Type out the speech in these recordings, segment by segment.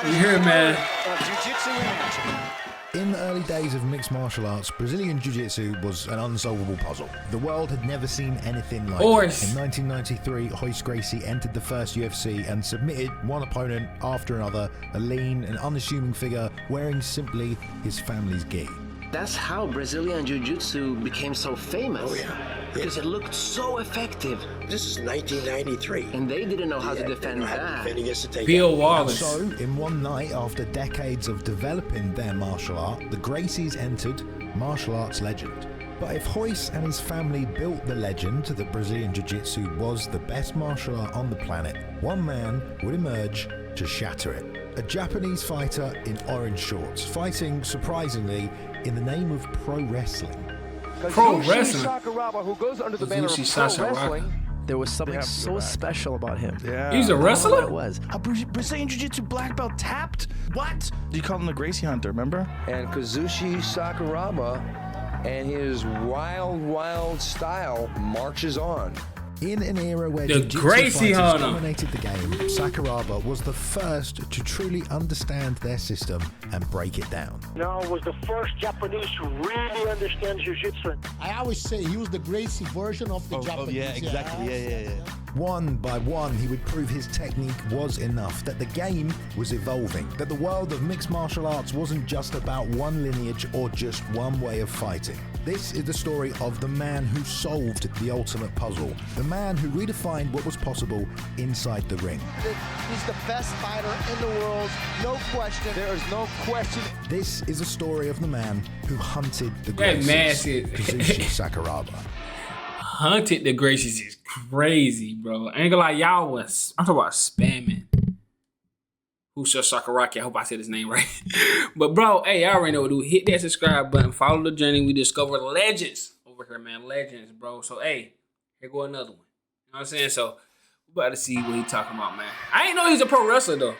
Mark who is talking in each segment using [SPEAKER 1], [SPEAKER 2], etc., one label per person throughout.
[SPEAKER 1] You hear it, man.
[SPEAKER 2] Jiu-jitsu in action.
[SPEAKER 3] In the early days of mixed martial arts, Brazilian Jiu-Jitsu was an unsolvable puzzle. The world had never seen anything like it. In 1993, Gracie entered the first UFC and submitted one opponent after another, a lean and unassuming figure wearing simply his family's gi.
[SPEAKER 4] That's how Brazilian Jiu-Jitsu became so famous.
[SPEAKER 5] Oh, yeah.
[SPEAKER 4] Because it looked so effective.
[SPEAKER 5] This is 1993.
[SPEAKER 4] And they didn't know how to defend that.
[SPEAKER 1] Bill Wallace.
[SPEAKER 3] So, in one night, after decades of developing their martial art, the Gracies entered martial arts legend. But if Royce and his family built the legend that Brazilian Jiu-Jitsu was the best martial art on the planet, one man would emerge to shatter it. A Japanese fighter in orange shorts, fighting, surprisingly, in the name of pro wrestling.
[SPEAKER 1] Pro wrestling?
[SPEAKER 2] Sakuraba, who goes under the banner of pro wrestling.
[SPEAKER 6] There was something so special about him.
[SPEAKER 7] Yeah.
[SPEAKER 1] He's a wrestler?
[SPEAKER 6] It was.
[SPEAKER 7] A Brazilian Jiu-Jitsu black belt tapped? What? You called him the Gracie Hunter, remember?
[SPEAKER 2] And Kazushi Sakuraba and his wild style marches on.
[SPEAKER 3] In an era where
[SPEAKER 1] the
[SPEAKER 3] Jiu-Jitsu
[SPEAKER 1] Gracie
[SPEAKER 3] fighters
[SPEAKER 1] Hunter
[SPEAKER 3] dominated the game, Sakuraba was the first to truly understand their system and break it down.
[SPEAKER 8] Was the first Japanese to really understand Jiu-Jitsu.
[SPEAKER 9] I always say he was the Gracie version of the Japanese.
[SPEAKER 7] Oh, yeah, exactly. Yeah.
[SPEAKER 3] One by one, he would prove his technique was enough, that the game was evolving, that the world of mixed martial arts wasn't just about one lineage or just one way of fighting. This is the story of the man who solved the ultimate puzzle, the man who redefined what was possible inside the ring.
[SPEAKER 9] He's the best fighter in the world, no question.
[SPEAKER 2] There is no question.
[SPEAKER 3] This is a story of the man who hunted the Gracies, Kazushi Sakuraba.
[SPEAKER 1] Hunted the Gracies is crazy, bro. I ain't gonna lie, y'all was, I'm talking about spamming. Who's your Sakuraki? I hope I said his name right. But bro, hey, I already know what to do. Hit that subscribe button. Follow the journey. We discover legends over here, man. Legends, bro. So hey, here go another one. You know what I'm saying? So we about to see what he talking about, man. I ain't know he's a pro wrestler though.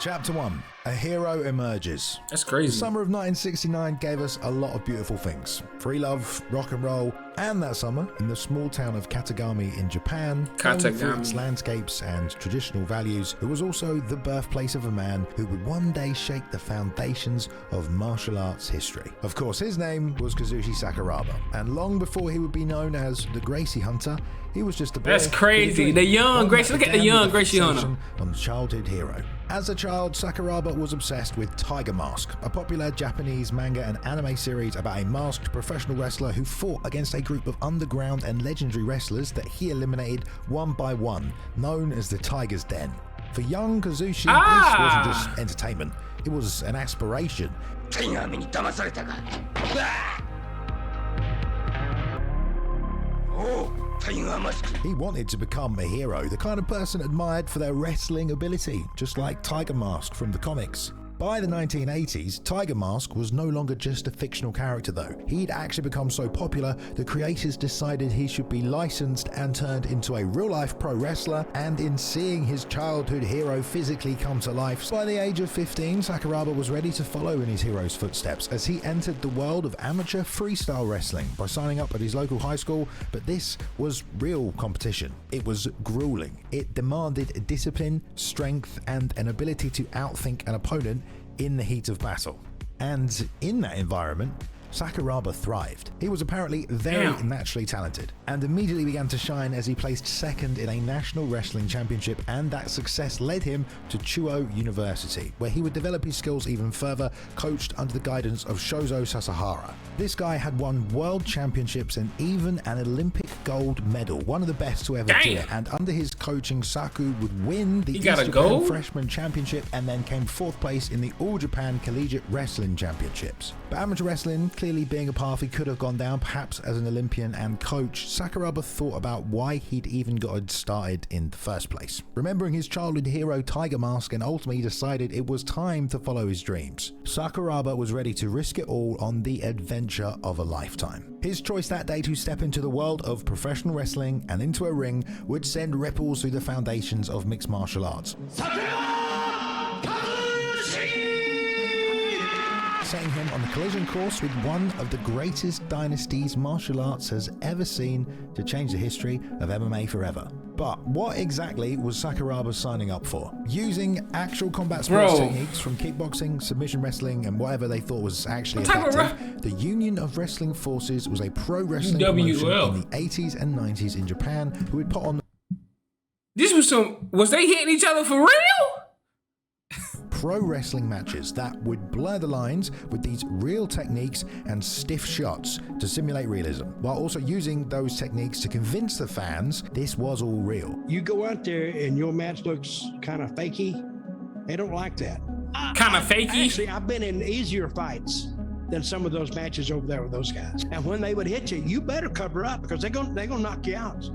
[SPEAKER 3] Chapter 1. A hero emerges.
[SPEAKER 1] That's crazy.
[SPEAKER 3] The summer of 1969 gave us a lot of beautiful things. Free love, rock and roll, and that summer, in the small town of Katagami in Japan, known for its landscapes and traditional values, it was also the birthplace of a man who would one day shake the foundations of martial arts history. Of course, his name was Kazushi Sakuraba, and long before he would be known as the Gracie Hunter, he was just a boy.
[SPEAKER 1] That's crazy. The young Gracie. Look at the young Gracie Hunter.
[SPEAKER 3] On childhood hero. As a child, Sakuraba was obsessed with Tiger Mask, a popular Japanese manga and anime series about a masked professional wrestler who fought against a group of underground and legendary wrestlers that he eliminated one by one, known as the Tiger's Den. For young Kazushi, this wasn't just entertainment, it was an aspiration. He wanted to become a hero, the kind of person admired for their wrestling ability, just like Tiger Mask from the comics. By the 1980s, Tiger Mask was no longer just a fictional character though. He'd actually become so popular, the creators decided he should be licensed and turned into a real-life pro wrestler, and in seeing his childhood hero physically come to life, by the age of 15, Sakuraba was ready to follow in his hero's footsteps as he entered the world of amateur freestyle wrestling by signing up at his local high school, but this was real competition. It was grueling. It demanded discipline, strength, and an ability to outthink an opponent in the heat of battle. And in that environment, Sakuraba thrived. He was apparently very naturally talented and immediately began to shine as he placed second in a national wrestling championship, and that success led him to Chuo University, where he would develop his skills even further, coached under the guidance of Shozo Sasahara. This guy had won world championships and even an Olympic gold medal, one of the best to ever do it, and under his coaching, Saku would win the East Japan Freshman Championship and then came 4th place in the All Japan Collegiate Wrestling Championships. But amateur wrestling clearly being a path he could have gone down, perhaps as an Olympian and coach, Sakuraba thought about why he'd even got started in the first place. Remembering his childhood hero Tiger Mask, and ultimately decided it was time to follow his dreams. Sakuraba was ready to risk it all on the adventure of a lifetime. His choice that day to step into the world of professional wrestling and into a ring would send ripples through the foundations of mixed martial arts. setting him on the collision course with one of the greatest dynasties martial arts has ever seen to change the history of MMA forever. But what exactly was Sakuraba signing up for? Using actual combat sports techniques from kickboxing, submission wrestling, and whatever they thought was actually effective, the Union of Wrestling Forces was a pro wrestling promotion in the 80s and 90s in Japan who would put on...
[SPEAKER 1] This was was they hitting each other for real?
[SPEAKER 3] Pro wrestling matches that would blur the lines with these real techniques and stiff shots to simulate realism, while also using those techniques to convince the fans this was all real.
[SPEAKER 10] You go out there and your match looks kind of fakey. They don't like that.
[SPEAKER 1] Kind of fakey?
[SPEAKER 10] Actually, I've been in easier fights than some of those matches over there with those guys. And when they would hit you, you better cover up because they're gonna knock you out.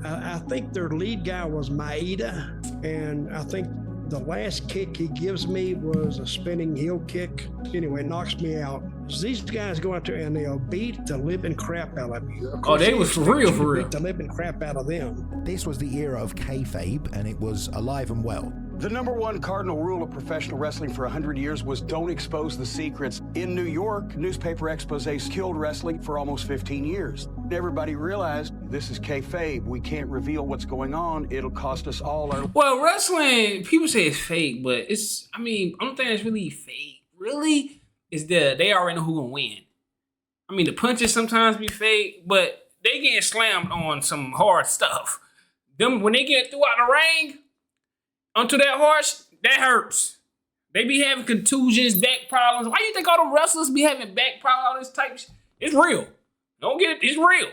[SPEAKER 10] I think their lead guy was Maeda, and I think the last kick he gives me was a spinning heel kick. Anyway, it knocks me out. So these guys go out there and they'll beat the living crap out of you.
[SPEAKER 1] Oh, they was for real.
[SPEAKER 10] Beat the living crap out of them.
[SPEAKER 3] This was the era of kayfabe, and it was alive and well.
[SPEAKER 11] The #1 cardinal rule of professional wrestling for 100 years was don't expose the secrets. In New York, newspaper exposés killed wrestling for almost 15 years. Everybody realized this is kayfabe. We can't reveal what's going on. It'll cost us all our...
[SPEAKER 1] Well, wrestling, people say it's fake, but it's, I mean, I don't think it's really fake. Really? Is they already know who gonna win. I mean, the punches sometimes be fake, but they getting slammed on some hard stuff. Them, when they get throughout the ring, onto that horse, that hurts. They be having contusions, back problems. Why do you think all the wrestlers be having back problems, all this type of shit? It's real. Don't get it. It's real.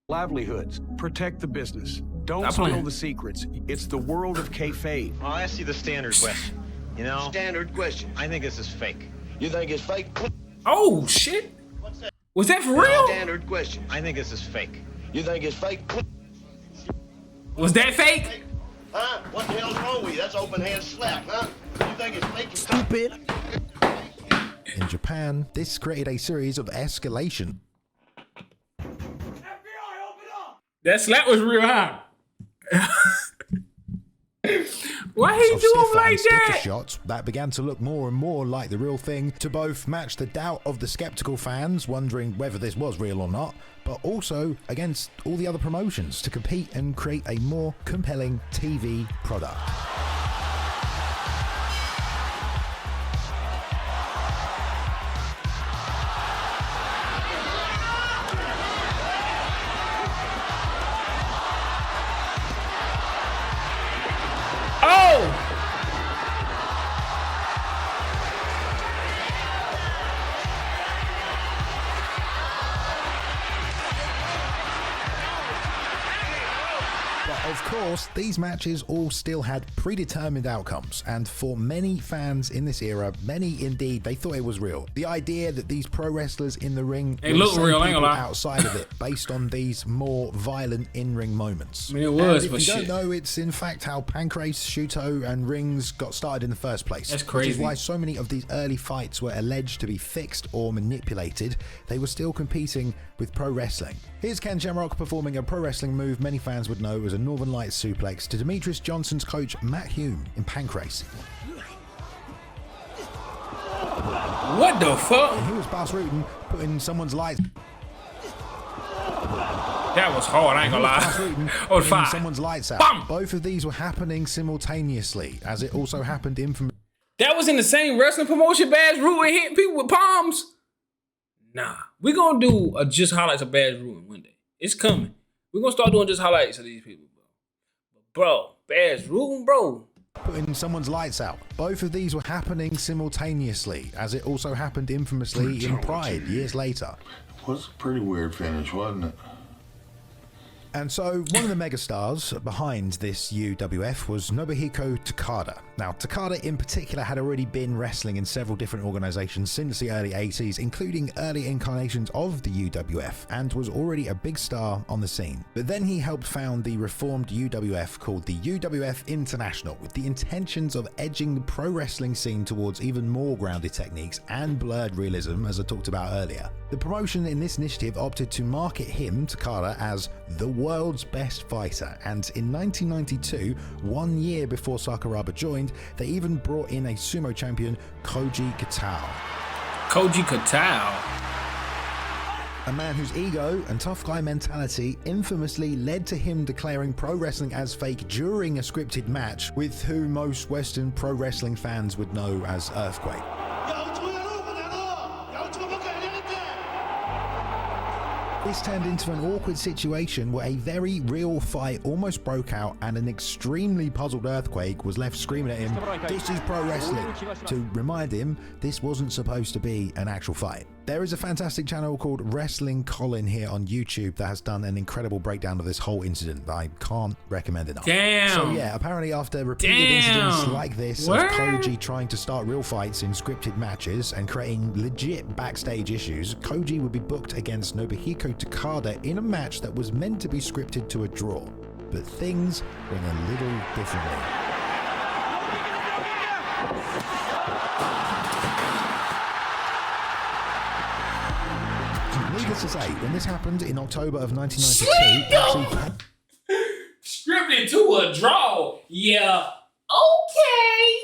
[SPEAKER 11] Livelihoods. Protect the business. Don't spill the secrets. It's the world of kayfabe.
[SPEAKER 12] I'll ask you the standard question. You know?
[SPEAKER 5] Standard question.
[SPEAKER 12] I think this is fake.
[SPEAKER 5] You think it's fake?
[SPEAKER 1] Oh, shit. What's that? Was that for real?
[SPEAKER 5] Standard question.
[SPEAKER 12] I think this is fake.
[SPEAKER 5] You think it's fake?
[SPEAKER 1] Was that fake?
[SPEAKER 5] Huh? What the hell's wrong with you? That's open hand slap, huh? You think it's fake?
[SPEAKER 10] Stupid.
[SPEAKER 3] In Japan, this created a series of escalation.
[SPEAKER 1] That slap was real high. Why he do him like that?
[SPEAKER 3] Shots that began to look more and more like the real thing to both match the doubt of the skeptical fans wondering whether this was real or not, but also against all the other promotions to compete and create a more compelling TV product. Of course, these matches all still had predetermined outcomes, and for many fans in this era, many indeed, they thought it was real. The idea that these pro wrestlers in the ring
[SPEAKER 1] were the same people
[SPEAKER 3] outside of it, based on these more violent in-ring moments.
[SPEAKER 1] I mean, it was,
[SPEAKER 3] and if you don't know, it's in fact how Pancrase, Shuto, and rings got started in the first place.
[SPEAKER 1] That's crazy.
[SPEAKER 3] Which is why so many of these early fights were alleged to be fixed or manipulated. They were still competing with pro wrestling. Here's Ken Shamrock performing a pro wrestling move many fans would know as a Northern Lights suplex to Demetrius Johnson's coach Matt Hume in Pancrase.
[SPEAKER 1] What the fuck?
[SPEAKER 3] And he was Bass Rutten putting someone's lights.
[SPEAKER 1] That was hard, I ain't gonna lie. Oh, fire.
[SPEAKER 3] Someone's lights out.
[SPEAKER 1] Bam!
[SPEAKER 3] Both of these were happening simultaneously, as it also happened infamously.
[SPEAKER 1] That was in the same wrestling promotion Bass Rutten hitting people with palms? Nah. We're gonna do just highlights of Bass Rutten one day. It's coming. We're gonna start doing just highlights of these people, bro. Bass Rutten, bro.
[SPEAKER 3] Putting someone's lights out. Both of these were happening simultaneously, as it also happened infamously in Pride years later.
[SPEAKER 13] Was a pretty weird finish, wasn't it?
[SPEAKER 3] And so, one of the megastars behind this UWF was Nobuhiko Takada. Now, Takada in particular had already been wrestling in several different organizations since the early 80s, including early incarnations of the UWF, and was already a big star on the scene. But then he helped found the reformed UWF called the UWF International, with the intentions of edging the pro wrestling scene towards even more grounded techniques and blurred realism, as I talked about earlier. The promotion in this initiative opted to market him, Takada, as the world's best fighter, and in 1992, 1 year before Sakuraba joined, they even brought in a sumo champion, Koji Gatau.
[SPEAKER 1] Koji Katao.
[SPEAKER 3] A man whose ego and tough guy mentality infamously led to him declaring pro wrestling as fake during a scripted match with who most Western pro wrestling fans would know as Earthquake. This turned into an awkward situation where a very real fight almost broke out and an extremely puzzled Earthquake was left screaming at him, "This is pro wrestling," to remind him this wasn't supposed to be an actual fight. There is a fantastic channel called Wrestling Colin here on YouTube that has done an incredible breakdown of this whole incident that I can't recommend enough.
[SPEAKER 1] Damn.
[SPEAKER 3] So yeah, apparently after repeated incidents like this of Koji trying to start real fights in scripted matches and creating legit backstage issues, Koji would be booked against Nobuhiko Takada in a match that was meant to be scripted to a draw. But things went a little differently. Needless to say, when this happened in October of 1992,
[SPEAKER 1] scripted to a draw. Yeah. Okay.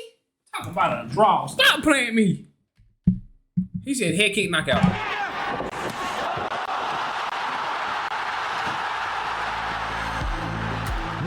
[SPEAKER 1] Talk about a draw. Stop playing me. He said head kick knockout.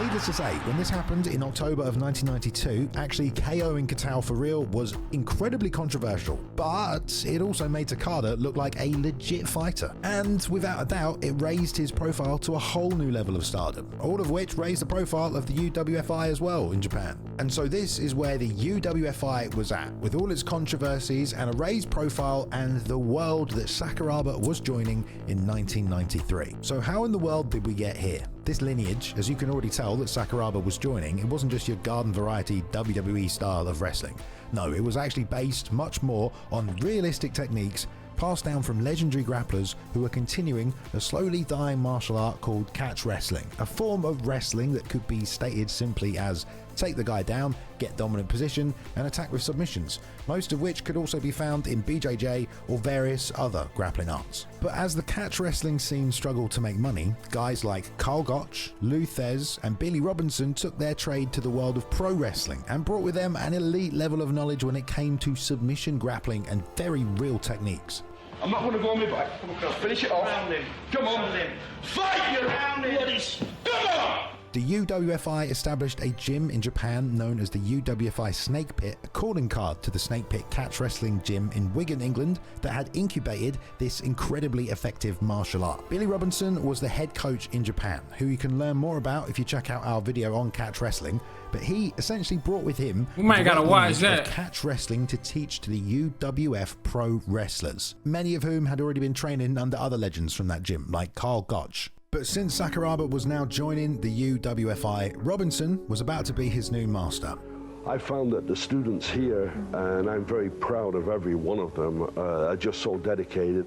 [SPEAKER 3] Needless to say, when this happened in October of 1992, actually KOing Katao for real was incredibly controversial, but it also made Takada look like a legit fighter. And without a doubt, it raised his profile to a whole new level of stardom, all of which raised the profile of the UWFI as well in Japan. And so this is where the UWFI was at, with all its controversies and a raised profile and the world that Sakuraba was joining in 1993. So how in the world did we get here? This lineage, as you can already tell that Sakuraba was joining, it wasn't just your garden variety WWE style of wrestling. No, it was actually based much more on realistic techniques passed down from legendary grapplers who were continuing a slowly dying martial art called catch wrestling, a form of wrestling that could be stated simply as take the guy down, get dominant position, and attack with submissions, most of which could also be found in BJJ or various other grappling arts. But as the catch wrestling scene struggled to make money, guys like Carl Gotch, Lou Thez, and Billy Robinson took their trade to the world of pro wrestling and brought with them an elite level of knowledge when it came to submission grappling and very real techniques.
[SPEAKER 5] I'm not going to go on my back. Finish it off. Come on. Fight, you bloody... Come on!
[SPEAKER 3] The UWFI established a gym in Japan known as the UWFI Snake Pit, a calling card to the Snake Pit catch wrestling gym in Wigan, England, that had incubated this incredibly effective martial art. Billy Robinson was the head coach in Japan, who you can learn more about if you check out our video on catch wrestling, but he essentially brought with him
[SPEAKER 1] we might gotta watch that
[SPEAKER 3] catch wrestling to teach to the UWF pro wrestlers, many of whom had already been training under other legends from that gym, like Carl Gotch. But since Sakuraba was now joining the UWFI, Robinson was about to be his new master.
[SPEAKER 14] I found that the students here, and I'm very proud of every one of them, are just so dedicated.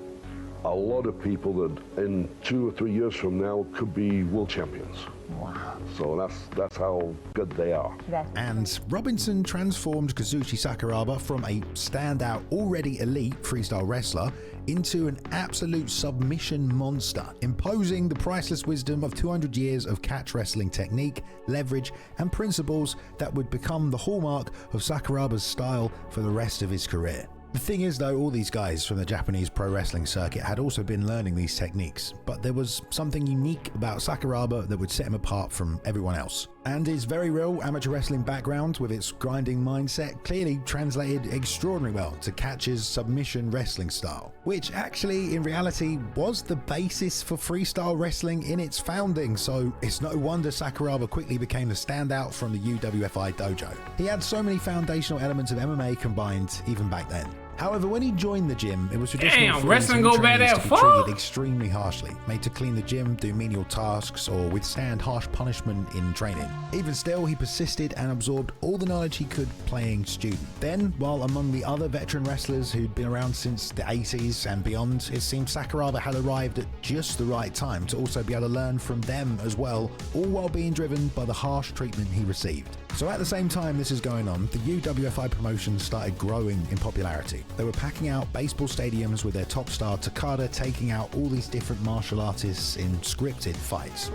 [SPEAKER 14] A lot of people that in 2 or 3 years from now could be world champions. Wow. So that's how good they are.
[SPEAKER 3] And Robinson transformed Kazushi Sakuraba from a standout, already elite freestyle wrestler into an absolute submission monster, imposing the priceless wisdom of 200 years of catch wrestling technique, leverage, and principles that would become the hallmark of Sakuraba's style for the rest of his career. The thing is though, all these guys from the Japanese pro wrestling circuit had also been learning these techniques, but there was something unique about Sakuraba that would set him apart from everyone else. And his very real amateur wrestling background with its grinding mindset clearly translated extraordinarily well to Catch's submission wrestling style, which actually in reality was the basis for freestyle wrestling in its founding, so it's no wonder Sakuraba quickly became the standout from the UWFI dojo. He had so many foundational elements of MMA combined even back then. However, when he joined the gym, it was traditional for
[SPEAKER 1] wrestling go bad
[SPEAKER 3] trainees
[SPEAKER 1] that
[SPEAKER 3] to be
[SPEAKER 1] far?
[SPEAKER 3] treated extremely harshly, made to clean the gym, do menial tasks, or withstand harsh punishment in training. Even still, he persisted and absorbed all the knowledge he could playing student. Then, while among the other veteran wrestlers who'd been around since the 80s and beyond, it seemed Sakuraba had arrived at just the right time to also be able to learn from them as well, all while being driven by the harsh treatment he received. So at the same time this is going on, the UWFI promotion started growing in popularity. They were packing out baseball stadiums with their top star Takada taking out all these different martial artists in scripted fights.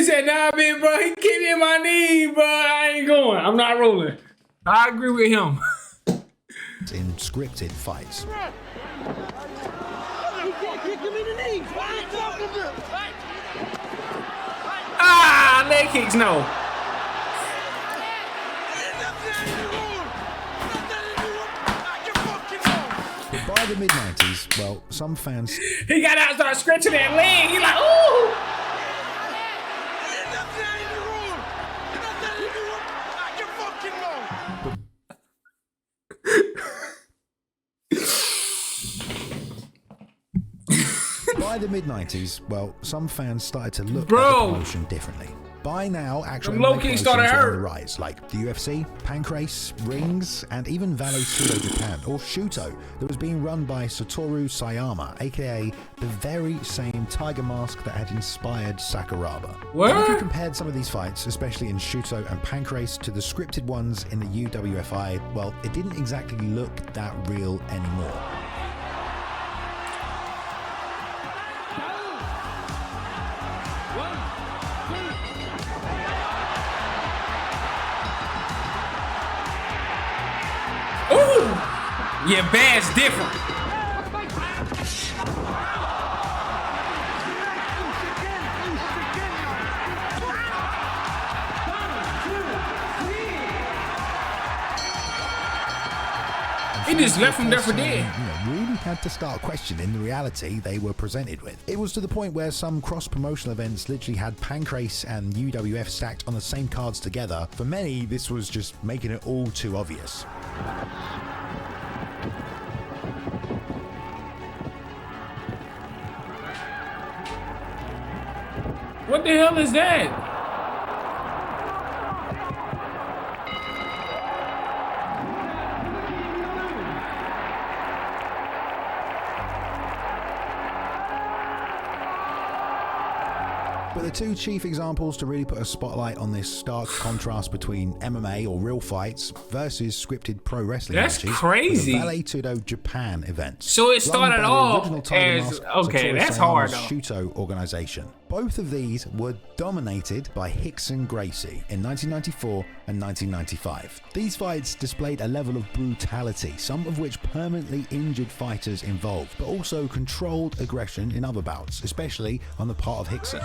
[SPEAKER 1] said, nah, man, bro. He kicked me in my knee, bro. I ain't going. I'm not rolling. I agree with him.
[SPEAKER 3] In scripted fights.
[SPEAKER 5] He can't kick him in the knee. What are you talking about?
[SPEAKER 1] Ah, leg kicks, no.
[SPEAKER 3] By the mid-90s, well, some fans...
[SPEAKER 1] He got out and started scratching that leg. He like, ooh.
[SPEAKER 3] By the mid-90s, well, some fans started to look at the promotion differently. By now, actual
[SPEAKER 1] low kicks started
[SPEAKER 3] were on
[SPEAKER 1] hurt.
[SPEAKER 3] the rise, like the UFC, Pancrase, Rings, and even Vale Tudo Japan, or Shuto, that was being run by Satoru Sayama, aka the very same tiger mask that had inspired Sakuraba. And if you compared some of these fights, especially in Shuto and Pancrase, to the scripted ones in the UWFI, well, it didn't exactly look that real anymore.
[SPEAKER 1] Yeah, bad's different. He just left him there for dead.
[SPEAKER 3] Really had to start questioning the reality they were presented with. It was to the point where some cross-promotional events literally had Pancrase and UWF stacked on the same cards together. For many, this was just making it all too obvious.
[SPEAKER 1] What the hell is that?
[SPEAKER 3] But the two chief examples to really put a spotlight on this stark contrast between MMA or real fights versus scripted pro wrestling matches.
[SPEAKER 1] That's crazy.
[SPEAKER 3] Were the Vale Tudo Japan events.
[SPEAKER 1] So it started off as okay. That's hard though.
[SPEAKER 3] Shuto organization. Both of these were dominated by Rickson Gracie in 1994 and 1995. These fights displayed a level of brutality, some of which permanently injured fighters involved, but also controlled aggression in other bouts, especially on the part of Rickson.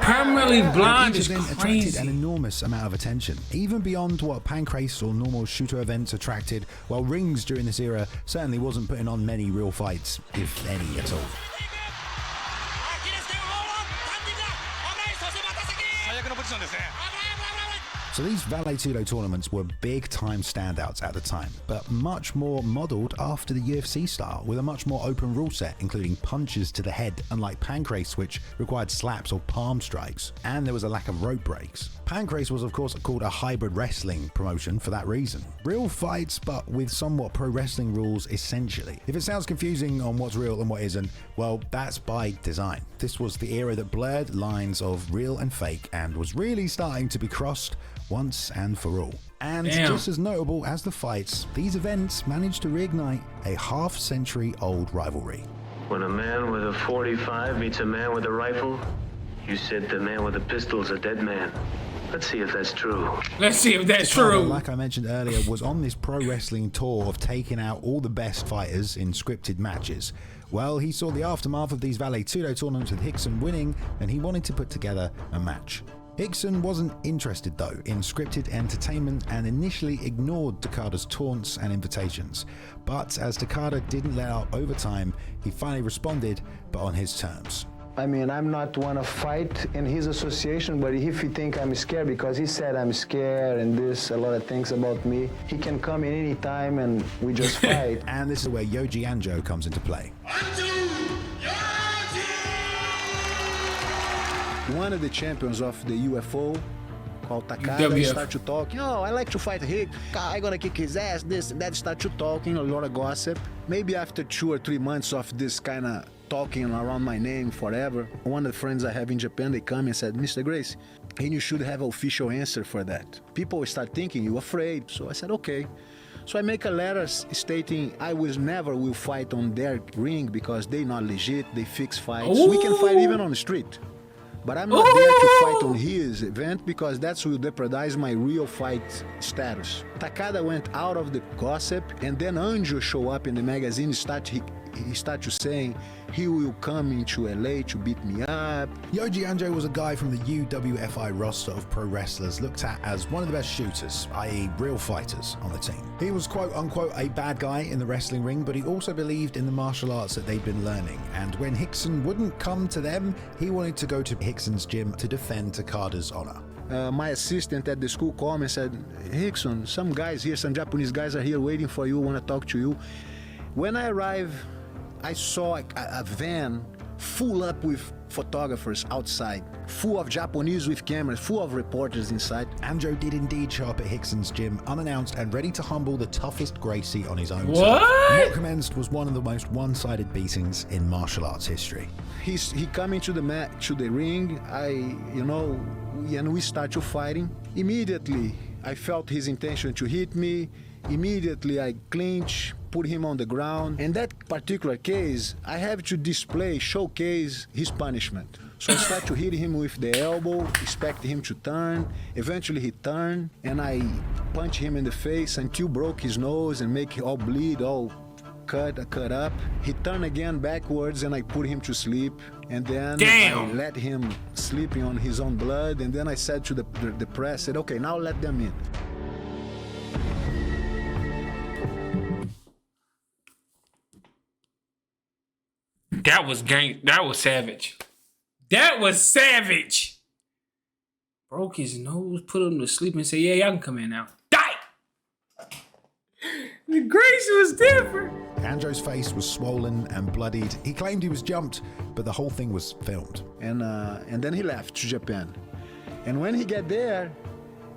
[SPEAKER 1] Permanently blind
[SPEAKER 3] is
[SPEAKER 1] crazy.
[SPEAKER 3] Attracted an enormous amount of attention, even beyond what Pancrase or normal Shuto events attracted, while Rings during this era certainly wasn't putting on many real fights, if any at all. So these Vale Tudo tournaments were big-time standouts at the time, but much more modelled after the UFC style, with a much more open rule set, including punches to the head, unlike Pancrase, which required slaps or palm strikes, and there was a lack of rope breaks. Pancrase was of course called a hybrid wrestling promotion for that reason. Real fights, but with somewhat pro wrestling rules essentially. If it sounds confusing on what's real and what isn't, well, that's by design. This was the era that blurred lines of real and fake and was really starting to be crossed once and for all. And just as notable as the fights, these events managed to reignite a half-century-old rivalry.
[SPEAKER 15] When a man with a .45 meets a man with a rifle, you said the man with a pistol's a dead man. Let's see if that's true.
[SPEAKER 1] Let's see if that's true.
[SPEAKER 3] Like I mentioned earlier, was on this pro wrestling tour of taking out all the best fighters in scripted matches. Well, he saw the aftermath of these Vale Tudo tournaments with Rickson winning, and he wanted to put together a match. Rickson wasn't interested though in scripted entertainment and initially ignored Takada's taunts and invitations. But as Takada didn't let out over time, he finally responded, but on his terms.
[SPEAKER 16] I mean, I'm not one to fight in his association, but if you think I'm scared, because he said I'm scared and this, a lot of things about me, he can come in any time and we just fight.
[SPEAKER 3] And this is where Yoji Anjo comes into play.
[SPEAKER 17] One of the champions of the UFO, called Takada, start to talk. Oh, I like to fight Rick. I'm gonna kick his ass, this and that. Start to talking, a lot of gossip. Maybe after 2 or 3 months of this kind of talking around my name forever, one of the friends I have in Japan, they come and said, Mr. Gracie, and you should have an official answer for that. People start thinking you're afraid. So I said, okay. So I make a letter stating I never will fight on their ring because they not legit, they fix fights.
[SPEAKER 1] Ooh.
[SPEAKER 17] We can fight even on the street. But I'm not there to fight on his event because that will jeopardize my real fight status. Takada went out of the gossip, and then Anjo show up in the magazine. He started saying he will come into LA to beat me up.
[SPEAKER 3] Yoji Anjo was a guy from the UWFI roster of pro wrestlers looked at as one of the best shooters, i.e. real fighters on the team. He was quote unquote a bad guy in the wrestling ring, but he also believed in the martial arts that they'd been learning. And when Rickson wouldn't come to them, he wanted to go to Rickson's gym to defend Takada's honor.
[SPEAKER 17] My assistant at the school called me and said, Rickson, some guys here, some Japanese guys are here waiting for you, want to talk to you. When I arrived, I saw a van full up with photographers outside, full of Japanese with cameras, full of reporters inside.
[SPEAKER 3] Anjo did indeed show up at Rickson's gym unannounced and ready to humble the toughest Gracie on his own. What commenced was one of the most one-sided beatings in martial arts history.
[SPEAKER 17] He coming to the ring, and we start to fighting. Immediately, I felt his intention to hit me. Immediately, I clinch, put him on the ground. In that particular case, I have to showcase his punishment. So I start to hit him with the elbow, expect him to turn. Eventually he turned, and I punch him in the face until broke his nose and make it all bleed, all cut up. He turned again backwards, and I put him to sleep. And then I let him sleeping on his own blood. And then I said to the press, said, okay, now let them in.
[SPEAKER 1] That was savage. That was savage. Broke his nose, put him to sleep, and said, yeah, y'all can come in now. Die! The Gracie was different.
[SPEAKER 3] Anjo's face was swollen and bloodied. He claimed he was jumped, but the whole thing was filmed.
[SPEAKER 17] And then he left to Japan. And when he got there,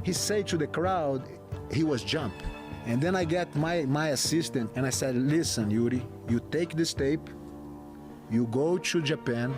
[SPEAKER 17] he said to the crowd he was jumped. And then I got my assistant, and I said, listen, Yuri, you take this tape, you go to Japan,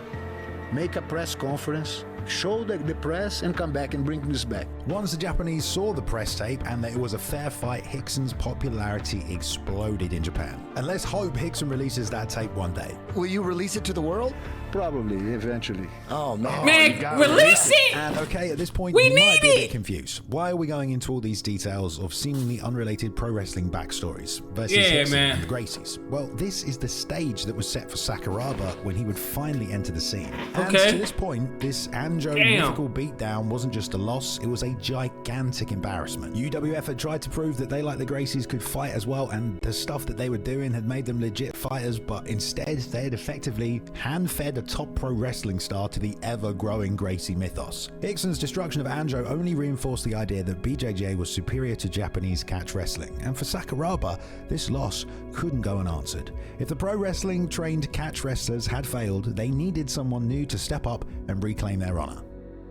[SPEAKER 17] make a press conference, show the press, and come back and bring this back.
[SPEAKER 3] Once the Japanese saw the press tape and that it was a fair fight, Rickson's popularity exploded in Japan. And let's hope Rickson releases that tape one day.
[SPEAKER 9] Will you release it to the world?
[SPEAKER 17] Probably, eventually.
[SPEAKER 9] Oh, man.
[SPEAKER 1] Man, release it!
[SPEAKER 3] And okay, at this point, you might be a bit confused. Why are we going into all these details of seemingly unrelated pro wrestling backstories versus Rickson and the Gracies? Well, this is the stage that was set for Sakuraba when he would finally enter the scene. And to this point, this Anjo mythical beatdown wasn't just a loss, it was a gigantic embarrassment. UWF had tried to prove that they, like the Gracies, could fight as well, and the stuff that they were doing had made them legit fighters, but instead they had effectively hand-fed a top pro wrestling star to the ever-growing Gracie mythos. Rickson's destruction of Anjo only reinforced the idea that BJJ was superior to Japanese catch wrestling, and for Sakuraba, this loss couldn't go unanswered. If the pro wrestling trained catch wrestlers had failed, they needed someone new to step up and reclaim their honor.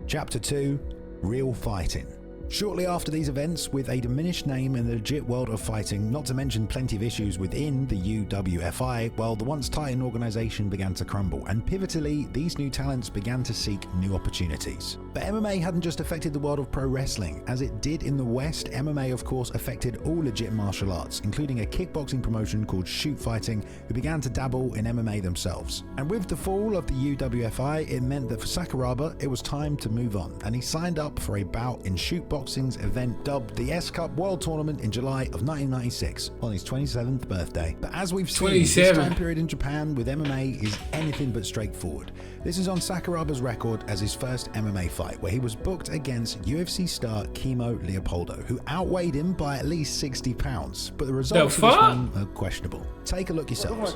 [SPEAKER 3] Chapter 2, Real Fighting. Shortly after these events, with a diminished name in the legit world of fighting, not to mention plenty of issues within the UWFI, well, the once titan organization began to crumble, and pivotally, these new talents began to seek new opportunities. But MMA hadn't just affected the world of pro wrestling. As it did in the West, MMA of course affected all legit martial arts, including a kickboxing promotion called Shoot Fighting, who began to dabble in MMA themselves. And with the fall of the UWFI, it meant that for Sakuraba, it was time to move on, and he signed up for a bout in Shoot Boxing's event dubbed the S-Cup World Tournament in July of 1996 on his 27th birthday. But as we've seen, this time period in Japan with MMA is anything but straightforward. This is on Sakuraba's record as his first MMA fight, where he was booked against UFC star Kimo Leopoldo, who outweighed him by at least 60 pounds. But the results of this one are questionable. Take a look yourselves.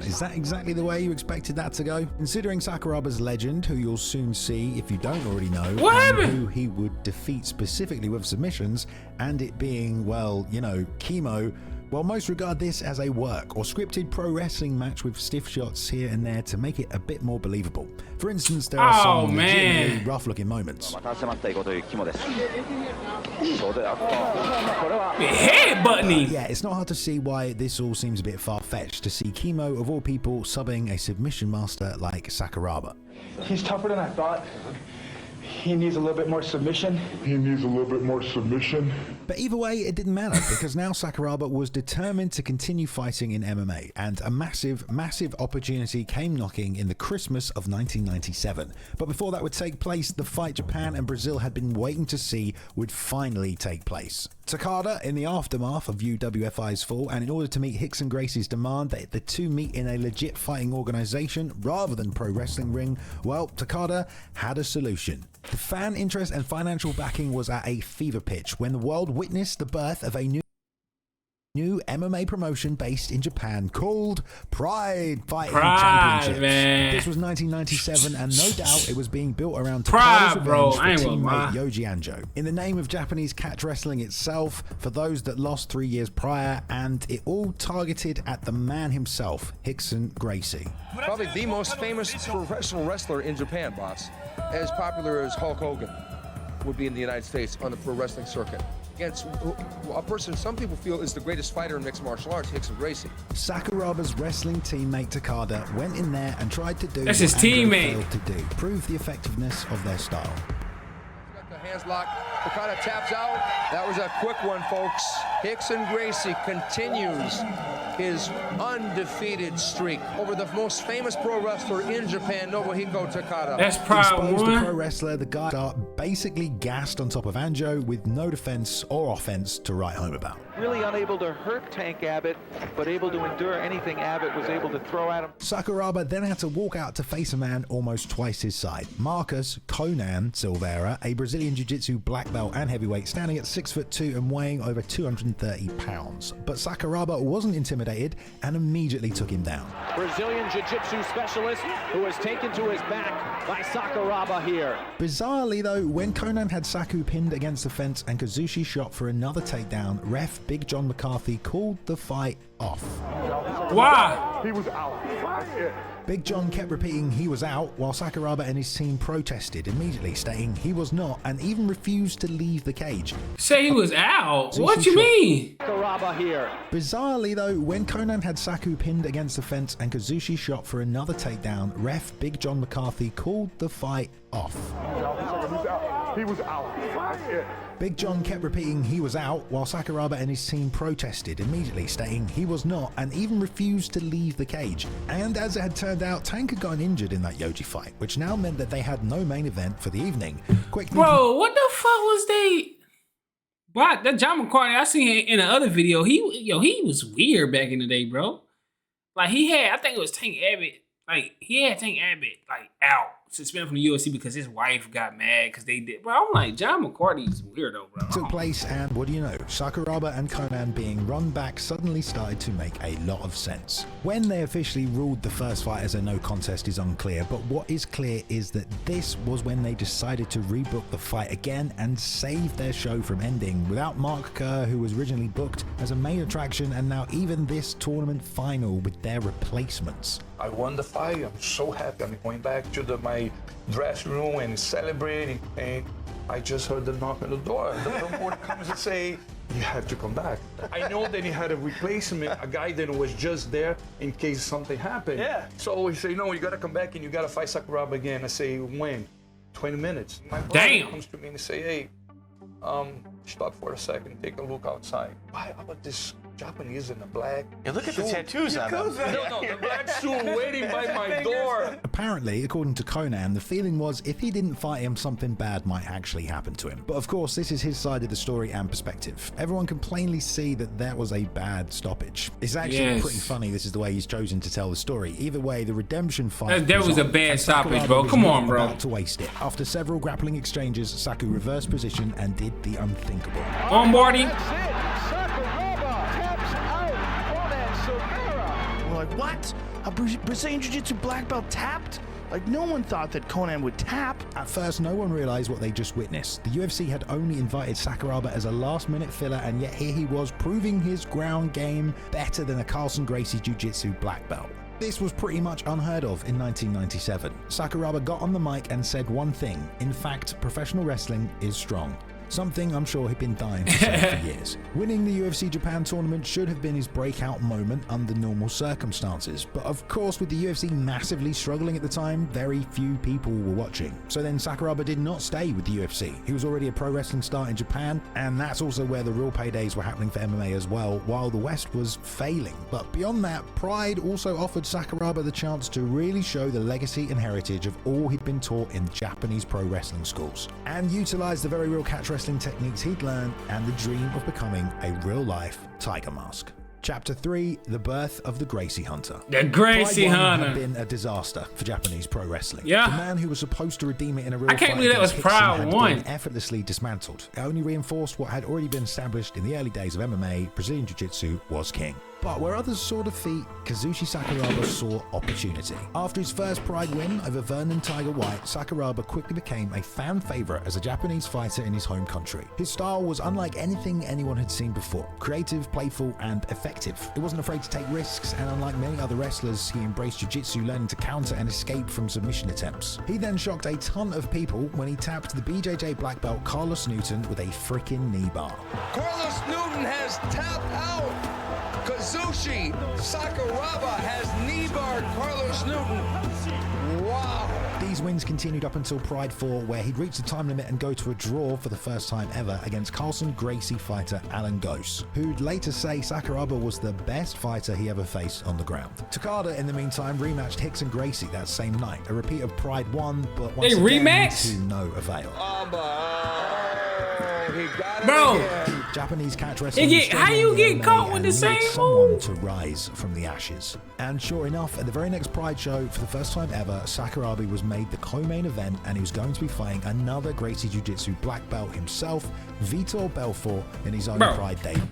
[SPEAKER 3] Is that exactly the way you expected that to go? Considering Sakuraba's legend, who you'll soon see if you don't already know, and who he would defeat specifically with submissions, and it being, well, you know, Kimo, While most regard this as a work or scripted pro wrestling match with stiff shots here and there to make it a bit more believable. For instance, there are some legitimately rough-looking moments. Yeah, it's not hard to see why this all seems a bit far-fetched to see Kimo, of all people, subbing a submission master like Sakuraba.
[SPEAKER 5] He's tougher than I thought. He needs a little bit more submission.
[SPEAKER 3] But either way, it didn't matter because now Sakuraba was determined to continue fighting in MMA, and a massive, massive opportunity came knocking in the Christmas of 1997. But before that would take place, the fight Japan and Brazil had been waiting to see would finally take place. Takada, in the aftermath of UWFI's fall, and in order to meet Hicks and Gracie's demand that the two meet in a legit fighting organization rather than pro wrestling ring, well, Takada had a solution. The fan interest and financial backing was at a fever pitch when the world witnessed the birth of a new MMA promotion based in Japan called Pride Fighting Championships.
[SPEAKER 1] Man.
[SPEAKER 3] This was 1997, and no doubt it was being built around Takada's revenge for teammate Yoji Anjo. In the name of Japanese catch wrestling itself, for those that lost 3 years prior, and it all targeted at the man himself, Hickson Gracie.
[SPEAKER 2] Probably the most famous professional wrestler in Japan, boss. As popular as Hulk Hogan would be in the United States on the pro wrestling circuit. Against a person some people feel is the greatest fighter in mixed martial arts, Hickson Gracie.
[SPEAKER 3] Sakuraba's wrestling teammate Takada went in there and tried to do
[SPEAKER 1] what Anjo failed
[SPEAKER 3] to do, prove the effectiveness of their style.
[SPEAKER 2] Got the hands locked. Takada taps out. That was a quick one, folks. Hickson Gracie continues his undefeated streak over the most famous pro wrestler in Japan, Nobuhiko Takada.
[SPEAKER 1] That's probably
[SPEAKER 3] Exposed to pro wrestler, the guy got basically gassed on top of Anjo with no defense or offense to write home about.
[SPEAKER 18] Really unable to hurt Tank Abbott, but able to endure anything Abbott was able to throw at him.
[SPEAKER 3] Sakuraba then had to walk out to face a man almost twice his size, Marcus Conan Silveira, a Brazilian Jiu-Jitsu black belt and heavyweight, standing at 6'2" and weighing over 230 pounds. But Sakuraba wasn't intimidated and immediately took him down.
[SPEAKER 19] Brazilian Jiu-Jitsu specialist who was taken to his back by Sakuraba here.
[SPEAKER 3] Bizarrely though, when Conan had Saku pinned against the fence and Kazushi shot for another takedown, ref Big John McCarthy called the fight off.
[SPEAKER 1] Why?
[SPEAKER 5] He was out.
[SPEAKER 3] Big John kept repeating he was out, while Sakuraba and his team protested immediately, stating he was not, and even refused to leave the cage.
[SPEAKER 1] Say he was out? What you mean?
[SPEAKER 19] Sakuraba here.
[SPEAKER 3] Bizarrely though, when Conan had Saku pinned against the fence and Kazushi shot for another takedown, ref Big John McCarthy called the fight off.
[SPEAKER 5] He was out.
[SPEAKER 3] Big John kept repeating he was out, while Sakuraba and his team protested immediately, stating he was not, and even refused to leave the cage. And as it had turned out, Tank had gotten injured in that Yoji fight, which now meant that they had no main event for the evening.
[SPEAKER 1] Bro, what the fuck was they? But that John McCartney, I seen him in the other video. He was weird back in the day, bro. Like he had, I think it was Tank Abbott. Like he had Tank Abbott like out, suspended from the UFC because his wife got mad because they did. Bro, I'm like, John McCarthy's weirdo, bro.
[SPEAKER 3] Took place, and what do you know? Sakuraba and Conan being run back suddenly started to make a lot of sense. When they officially ruled the first fight as a no contest is unclear, but what is clear is that this was when they decided to rebook the fight again and save their show from ending without Mark Kerr, who was originally booked as a main attraction, and now even this tournament final with their replacements.
[SPEAKER 11] I won the fight. I'm so happy. I'm going back to my dressing room and celebrating. And I just heard the knock on the door. The promoter comes and say, "You have to come back." I know that he had a replacement, a guy that was just there in case something happened. Yeah. So he said, "No, you got to come back and you got to fight Sakuraba again." I say, "When?" 20 minutes. My brother comes to me and say, "Hey, stop for a second. Take a look outside. Why about this Japanese in the black?
[SPEAKER 7] Yeah, look at the tattoos on them.
[SPEAKER 11] No, the black suit waiting by my door."
[SPEAKER 3] Apparently, according to Conan, the feeling was if he didn't fight him, something bad might actually happen to him. But of course, this is his side of the story and perspective. Everyone can plainly see that was a bad stoppage. It's actually pretty funny this is the way he's chosen to tell the story. Either way, the redemption fight
[SPEAKER 1] that was a bad stoppage, bro. Come on, bro.
[SPEAKER 3] About to waste it. After several grappling exchanges, Saku reversed position and did the unthinkable.
[SPEAKER 1] On Marty.
[SPEAKER 7] We're like, what? A Brazilian Jiu-Jitsu black belt tapped? Like, no one thought that Conan would tap.
[SPEAKER 3] At first, no one realized what they just witnessed. The UFC had only invited Sakuraba as a last-minute filler, and yet here he was proving his ground game better than a Carlson Gracie Jiu-Jitsu black belt. This was pretty much unheard of in 1997. Sakuraba got on the mic and said one thing: in fact, professional wrestling is strong. Something I'm sure he'd been dying to say for years. Winning the UFC Japan tournament should have been his breakout moment under normal circumstances, but of course with the UFC massively struggling at the time, very few people were watching. So then Sakuraba did not stay with the UFC. He was already a pro wrestling star in Japan, and that's also where the real paydays were happening for MMA as well, while the West was failing. But beyond that, Pride also offered Sakuraba the chance to really show the legacy and heritage of all he'd been taught in Japanese pro wrestling schools, and utilize the very real catch wrestling techniques he'd learned and the dream of becoming a real-life Tiger Mask. Chapter 3: The Birth of the Gracie Hunter.
[SPEAKER 1] The Gracie Hunter
[SPEAKER 3] had been a disaster for Japanese pro wrestling.
[SPEAKER 1] Yeah.
[SPEAKER 3] The man who was supposed to redeem it in a real
[SPEAKER 1] I can't
[SPEAKER 3] fight
[SPEAKER 1] believe that was
[SPEAKER 3] against Hickson
[SPEAKER 1] Pride
[SPEAKER 3] had
[SPEAKER 1] 1.
[SPEAKER 3] been effortlessly dismantled. It only reinforced what had already been established in the early days of MMA: Brazilian Jiu-Jitsu was king. But where others saw defeat, Kazushi Sakuraba saw opportunity. After his first Pride win over Vernon Tiger White, Sakuraba quickly became a fan favorite as a Japanese fighter in his home country. His style was unlike anything anyone had seen before: creative, playful, and effective. He wasn't afraid to take risks, and unlike many other wrestlers, he embraced jiu-jitsu, learning to counter and escape from submission attempts. He then shocked a ton of people when he tapped the BJJ black belt Carlos Newton with a freaking knee bar.
[SPEAKER 2] Carlos Newton has tapped out. Kazushi Sakuraba has knee-barred Carlos Newton. Wow.
[SPEAKER 3] These wins continued up until Pride 4, where he'd reach the time limit and go to a draw for the first time ever against Carlson Gracie fighter Alan Gose, who'd later say Sakuraba was the best fighter he ever faced on the ground. Takada, in the meantime, rematched Hicks and Gracie that same night, a repeat of Pride 1, but once again to no avail.
[SPEAKER 1] Bro,
[SPEAKER 3] Japanese catch wrestling.
[SPEAKER 1] how you get caught with the same
[SPEAKER 3] someone to rise from the ashes. And sure enough, at the very next Pride show, for the first time ever, Sakuraba was made the co-main event, and he was going to be fighting another Gracie Jiu-Jitsu black belt himself, Vitor Belfort, in his own Pride debut.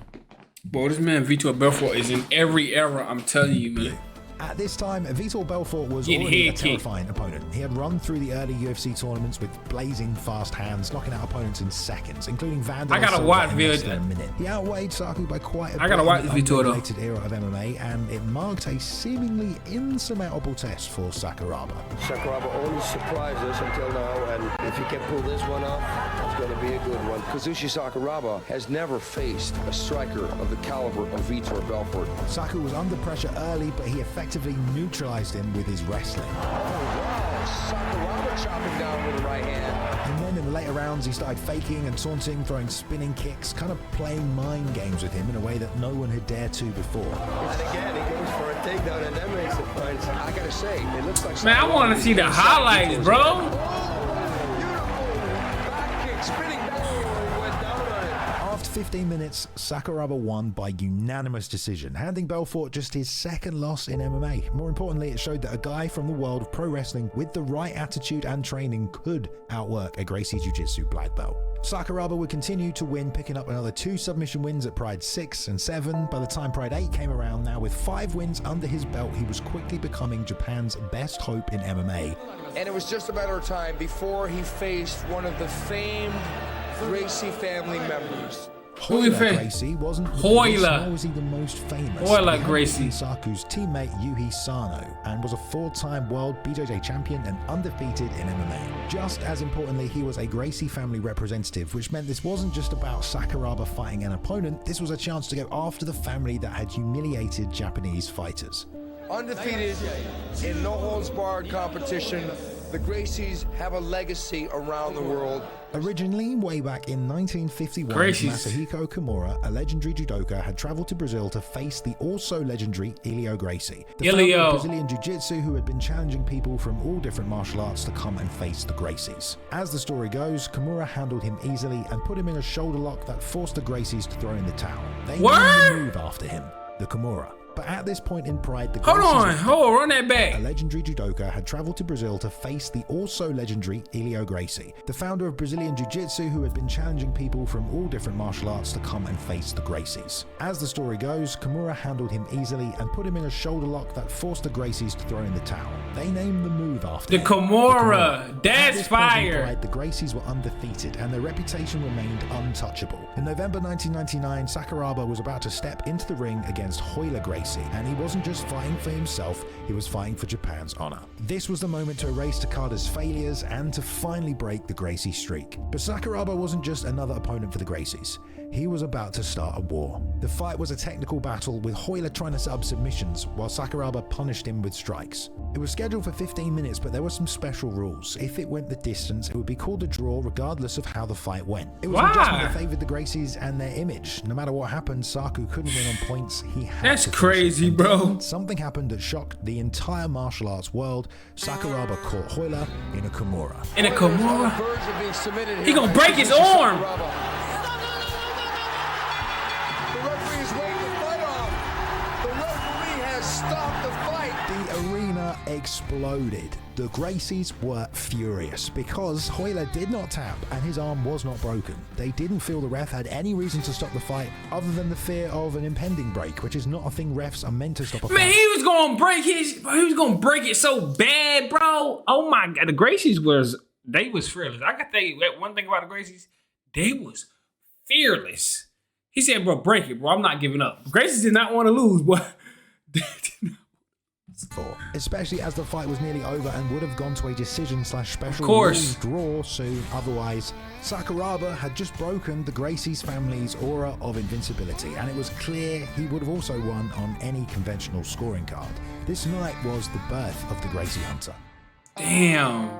[SPEAKER 1] Bro, this man Vitor Belfort is in every era, I'm telling you, man.
[SPEAKER 3] At this time, Vitor Belfort was already a terrifying opponent. He had run through the early UFC tournaments with blazing fast hands, knocking out opponents in seconds, including Vandal.
[SPEAKER 1] I gotta watch
[SPEAKER 3] Vitor. He outweighed Saku by quite a
[SPEAKER 1] I gotta watch Vitor
[SPEAKER 3] though. Era of MMA, and it marked a seemingly insurmountable test for Sakuraba.
[SPEAKER 2] Sakuraba only surprised us until now, and if he can pull this one off, it's going to be a good one. Kazushi Sakuraba has never faced a striker of the caliber of Vitor Belfort.
[SPEAKER 3] Saku was under pressure early, but he effectively neutralized him with his wrestling.
[SPEAKER 2] Oh, wow. Sakuraba chopping down with the right hand.
[SPEAKER 3] And then in the later rounds, he started faking and taunting, throwing spinning kicks, kind of playing mind games with him in a way that no one had dared to before.
[SPEAKER 2] And again, he goes for a takedown, and that makes it fun. I gotta say, it looks like...
[SPEAKER 1] Man, I want to see the highlights, bro.
[SPEAKER 3] After 15 minutes, Sakuraba won by unanimous decision, handing Belfort just his second loss in MMA. More importantly, it showed that a guy from the world of pro wrestling with the right attitude and training could outwork a Gracie Jiu-Jitsu black belt. Sakuraba would continue to win, picking up another 2 submission wins at Pride 6 and 7. By the time Pride 8 came around, now with 5 wins under his belt, he was quickly becoming Japan's best hope in MMA.
[SPEAKER 2] And it was just a matter of time before he faced one of the famed Gracie family members.
[SPEAKER 3] Gracie wasn't nor was he the most famous.
[SPEAKER 1] Gracie.
[SPEAKER 3] Saku's teammate Yuhi Sano, and was a 4-time world BJJ champion and undefeated in MMA. Just as importantly, he was a Gracie family representative, which meant this wasn't just about Sakuraba fighting an opponent, this was a chance to go after the family that had humiliated Japanese fighters.
[SPEAKER 2] Undefeated in no-holds-barred competition, the Gracies have a legacy around the world.
[SPEAKER 3] Originally, way back in 1951, Masahiko Kimura, a legendary judoka, had traveled to Brazil to face the also legendary Helio Gracie, the founder of Brazilian Jiu-Jitsu, who had been challenging people from all different martial arts to come and face the Gracies. As the story goes, Kimura handled him easily and put him in a shoulder lock that forced the Gracies to throw in the towel. They named the move after him, the Kimura. But at this point in Pride, the
[SPEAKER 1] run that back.
[SPEAKER 3] A legendary judoka had traveled to Brazil to face the also legendary Helio Gracie, the founder of Brazilian Jiu-Jitsu, who had been challenging people from all different martial arts to come and face the Gracies. As the story goes, Kimura handled him easily and put him in a shoulder lock that forced the Gracies to throw in the towel. They named the move after
[SPEAKER 1] the Kimura. That's fire.
[SPEAKER 3] Pride, the Gracies were undefeated and their reputation remained untouchable. In November 1999, Sakuraba was about to step into the ring against Helio Gracie, and he wasn't just fighting for himself, he was fighting for Japan's honor. This was the moment to erase Takada's failures and to finally break the Gracie streak. But Sakuraba wasn't just another opponent for the Gracies. He was about to start a war. The fight was a technical battle, with Helio trying to set up submissions while Sakuraba punished him with strikes. It was scheduled for 15 minutes, but there were some special rules. If it went the distance, it would be called a draw regardless of how the fight went. It was an adjustment that favored the Gracies and their image. No matter what happened, Saku couldn't win on points. He had
[SPEAKER 1] That's
[SPEAKER 3] to
[SPEAKER 1] crazy, bro.
[SPEAKER 3] Something happened that shocked the entire martial arts world. Sakuraba caught Helio in a Kimura.
[SPEAKER 1] In a Kimura? He gonna break his arm!
[SPEAKER 3] The arena exploded. The Gracies were furious because Helio did not tap and his arm was not broken. They didn't feel the ref had any reason to stop the fight other than the fear of an impending break, which is not a thing refs are meant to stop a fight.
[SPEAKER 1] Man, he was gonna break it so bad, bro. Oh my god, the Gracies was fearless. I can tell you one thing about the Gracies, they was fearless. He said, bro, break it, bro. I'm not giving up. Gracies did not want to lose, but
[SPEAKER 3] especially as the fight was nearly over and would have gone to a decision/special
[SPEAKER 1] rules
[SPEAKER 3] draw soon otherwise. Sakuraba had just broken the Gracies family's aura of invincibility, and it was clear he would have also won on any conventional scoring card. This night was the birth of the Gracie Hunter.
[SPEAKER 1] Damn.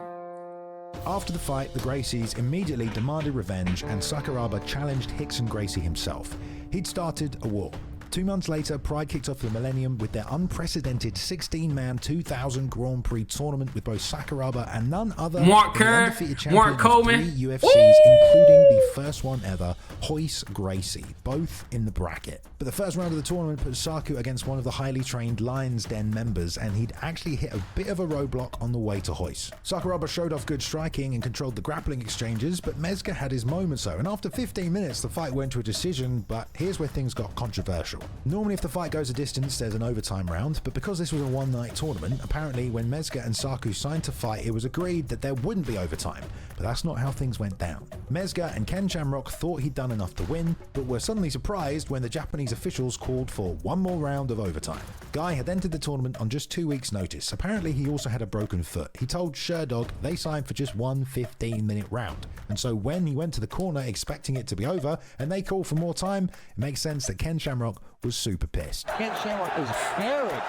[SPEAKER 3] After the fight, the Gracies immediately demanded revenge, and Sakuraba challenged Rickson Gracie himself. He'd started a war. 2 months later, Pride kicked off the millennium with their unprecedented 16-man 2000 Grand Prix tournament with both Sakuraba and none other
[SPEAKER 1] Mark
[SPEAKER 3] than the
[SPEAKER 1] Kerr,
[SPEAKER 3] undefeated champion
[SPEAKER 1] Mark Coleman.
[SPEAKER 3] of 3 UFCs, including the first one ever, Royce Gracie, both in the bracket. But the first round of the tournament put Saku against one of the highly trained Lion's Den members, and he'd actually hit a bit of a roadblock on the way to Royce. Sakuraba showed off good striking and controlled the grappling exchanges, but Mezga had his moments though, and after 15 minutes the fight went to a decision, but here's where things got controversial. Normally if the fight goes a distance there's an overtime round, but because this was a one-night tournament, apparently when Mezga and Saku signed to fight it was agreed that there wouldn't be overtime, but that's not how things went down. Mezga and Ken Shamrock thought he'd done enough to win, but were suddenly surprised when the Japanese officials called for one more round of overtime. Guy had entered the tournament on just 2 weeks notice. Apparently he also had a broken foot. He told Sherdog they signed for just one 15-minute round, and so when he went to the corner expecting it to be over and they called for more time, it makes sense that Ken Shamrock was super pissed.
[SPEAKER 8] Ken Shamrock is scary.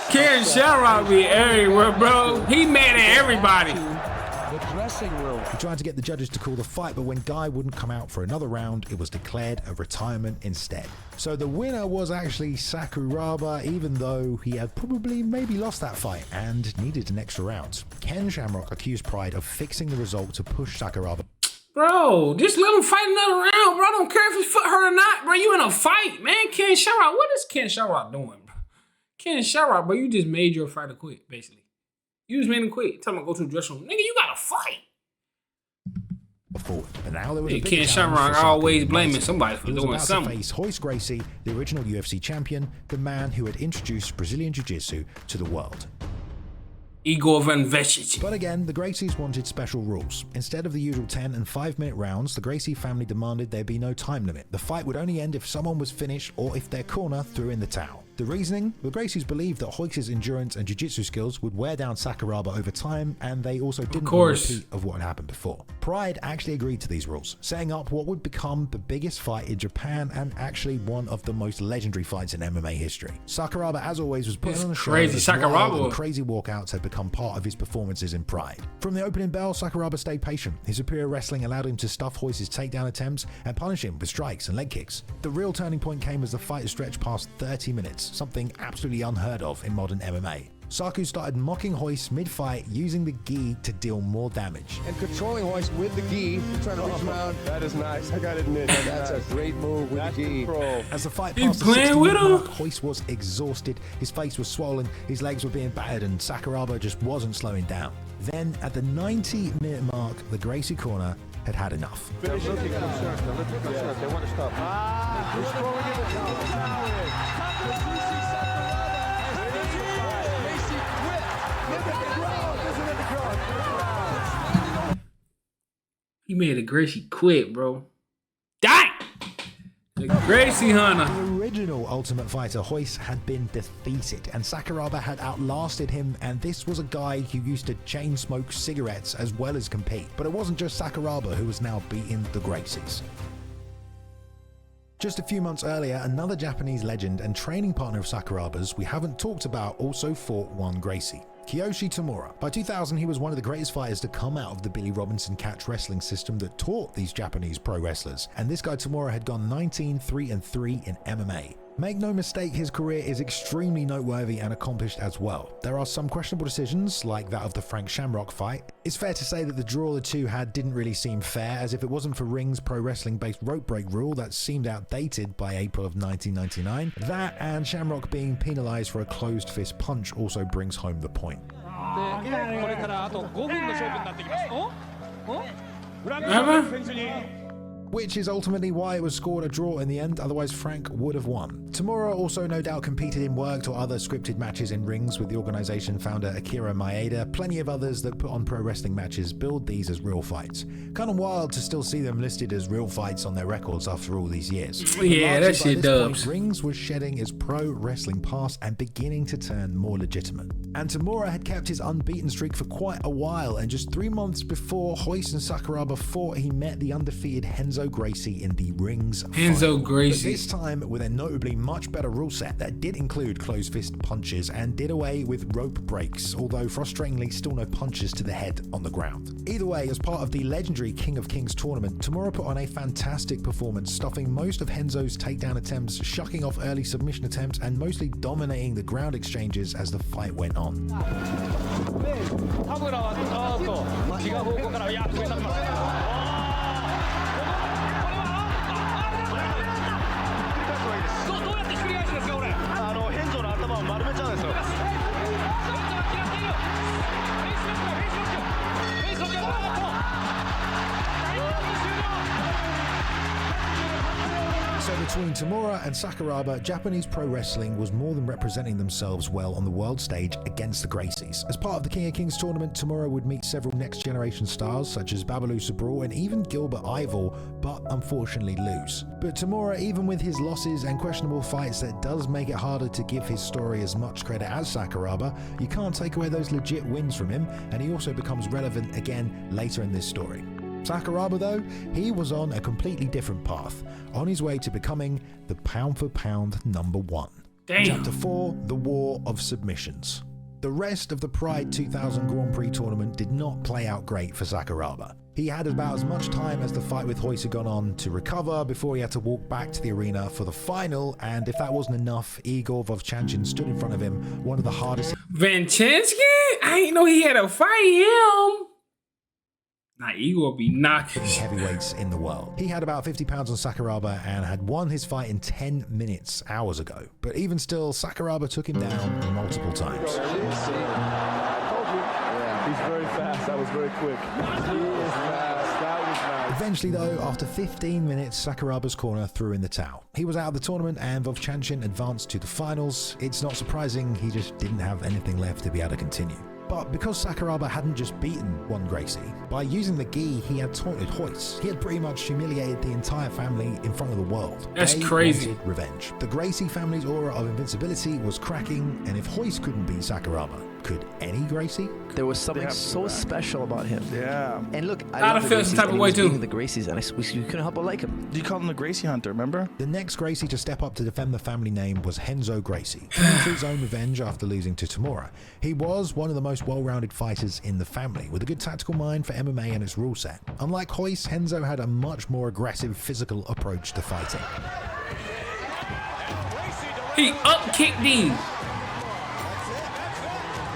[SPEAKER 1] Ken Shamrock be everywhere, bro. He mad at everybody.
[SPEAKER 8] The dressing room.
[SPEAKER 3] He tried to get the judges to call the fight, but when Guy wouldn't come out for another round, it was declared a retirement instead. So the winner was actually Sakuraba, even though he had maybe lost that fight and needed an extra round. Ken Shamrock accused Pride of fixing the result to push Sakuraba.
[SPEAKER 1] Bro, just let him fight another round, bro. I don't care if his foot hurt or not, bro. You in a fight, man. Ken Shamrock, what is Ken Shamrock doing, bro? Ken Shamrock, bro, you just made your fighter quit, basically. You just made him quit. Tell him to go to the dressing room. Nigga, you gotta fight.
[SPEAKER 3] Forward. But now there was a big
[SPEAKER 1] Ken Shamrock always blaming somebody for doing something.
[SPEAKER 3] He was about to face Royce Gracie, the original UFC champion, the man who had introduced Brazilian Jiu-Jitsu to the world.
[SPEAKER 1] Igor Van Vecic.
[SPEAKER 3] But again, the Gracies wanted special rules. Instead of the usual 10 and 5-minute rounds, the Gracie family demanded there be no time limit. The fight would only end if someone was finished or if their corner threw in the towel. The reasoning? The Gracies believed that Royce's endurance and jiu-jitsu skills would wear down Sakuraba over time, and they also didn't want a repeat of what had happened before. Pride actually agreed to these rules, setting up what would become the biggest fight in Japan and actually one of the most legendary fights in MMA history. Sakuraba, as always, was putting on a show.
[SPEAKER 1] Crazy Sakuraba.
[SPEAKER 3] And crazy walkouts had become part of his performances in Pride. From the opening bell, Sakuraba stayed patient. His superior wrestling allowed him to stuff Royce's takedown attempts and punish him with strikes and leg kicks. The real turning point came as the fight stretched past 30 minutes, something absolutely unheard of in modern MMA. Saku started mocking Royce mid-fight, using the gi to deal more damage.
[SPEAKER 2] And controlling Royce with the gi, trying to reach around.
[SPEAKER 5] That is nice. I gotta admit,
[SPEAKER 2] that's a great move with the gi.
[SPEAKER 3] As the fight passed the 60-minute mark, Royce was exhausted, his face was swollen, his legs were being battered, and Sakuraba just wasn't slowing down. Then, at the 90-minute mark, the Gracie corner had had enough.
[SPEAKER 5] They're looking concerned. They're looking concerned. They want to stop. He's throwing in the towel. Kazushi Sakuraba. Gracie quit. Look at the crowd. Listen at the crowd.
[SPEAKER 1] He made a Gracie quit, bro. Dang! The Gracie Hunter.
[SPEAKER 3] The original Ultimate Fighter, Royce, had been defeated, and Sakuraba had outlasted him, and this was a guy who used to chain smoke cigarettes as well as compete. But it wasn't just Sakuraba who was now beating the Gracies. Just a few months earlier, another Japanese legend and training partner of Sakuraba's we haven't talked about also fought one Gracie. Kiyoshi Tamura. By 2000, he was one of the greatest fighters to come out of the Billy Robinson catch wrestling system that taught these Japanese pro wrestlers. And this guy Tamura had gone 19-3-3 in MMA. Make no mistake, his career is extremely noteworthy and accomplished as well. There are some questionable decisions, like that of the Frank Shamrock fight. It's fair to say that the draw the two had didn't really seem fair, as if it wasn't for Ring's pro wrestling based rope break rule that seemed outdated by April of 1999, that and Shamrock being penalized for a closed fist punch also brings home the point. Which is ultimately why it was scored a draw in the end, otherwise Frank would have won. Tamura also no doubt competed in worked or other scripted matches in rings with the organization founder Akira Maeda. Plenty of others that put on pro wrestling matches build these as real fights. Kind of wild to still see them listed as real fights on their records after all these years.
[SPEAKER 1] Yeah, that shit does.
[SPEAKER 3] Rings was shedding its pro wrestling past and beginning to turn more legitimate. And Tamura had kept his unbeaten streak for quite a while, and just 3 months before Royce and Sakuraba fought, he met the undefeated Henzo Gracie in the Rings final.
[SPEAKER 1] Gracie.
[SPEAKER 3] But this time with a notably much better rule set that did include closed fist punches and did away with rope breaks, although frustratingly still no punches to the head on the ground. Either way, as part of the legendary King of Kings tournament, Tamura put on a fantastic performance, stuffing most of Henzo's takedown attempts, shucking off early submission attempts, and mostly dominating the ground exchanges as the fight went on. So between Tamura and Sakuraba, Japanese pro wrestling was more than representing themselves well on the world stage against the Gracies. As part of the King of Kings tournament, Tamura would meet several next generation stars such as Babalu Sabral and even Gilbert Ivor, but unfortunately lose. But Tamura, even with his losses and questionable fights, that does make it harder to give his story as much credit as Sakuraba. You can't take away those legit wins from him, and he also becomes relevant again later in this story. Sakuraba, though, he was on a completely different path, on his way to becoming the pound-for-pound #1.
[SPEAKER 1] Damn.
[SPEAKER 3] Chapter 4, The War of Submissions. The rest of the Pride 2000 Grand Prix tournament did not play out great for Sakuraba. He had about as much time as the fight with Royce had gone on to recover before he had to walk back to the arena for the final, and if that wasn't enough, Igor Vovchanchin stood in front of him, one of the hardest...
[SPEAKER 1] Vovchanchin? I didn't know he had to fight him. Nah, Igor be knocking
[SPEAKER 3] heavyweights in the world. He had about 50 pounds on Sakuraba and had won his fight in 10 minutes hours ago. But even still, Sakuraba took him down multiple times.
[SPEAKER 5] I told you. Yeah, he's very fast. That was very quick. He is fast. That was nice.
[SPEAKER 3] Eventually, though, after 15 minutes, Sakuraba's corner threw in the towel. He was out of the tournament and Vovchanchin advanced to the finals. It's not surprising, he just didn't have anything left to be able to continue. But because Sakuraba hadn't just beaten one Gracie, by using the gi, he had taunted Royce. He had pretty much humiliated the entire family in front of the world.
[SPEAKER 1] That's crazy.
[SPEAKER 3] Wanted revenge. The Gracie family's aura of invincibility was cracking, and if Royce couldn't beat Sakuraba, could any Gracie?
[SPEAKER 6] There was something so special about him.
[SPEAKER 7] Yeah.
[SPEAKER 6] And look,
[SPEAKER 1] I feel some type of way too.
[SPEAKER 6] The Gracies, and you couldn't help but like him.
[SPEAKER 7] You called him the Gracie Hunter, remember?
[SPEAKER 3] The next Gracie to step up to defend the family name was Henzo Gracie, coming for his own revenge after losing to Tamura. He was one of the most well-rounded fighters in the family, with a good tactical mind for MMA and its rule set. Unlike Royce, Henzo had a much more aggressive physical approach to fighting.
[SPEAKER 1] He up-kicked him.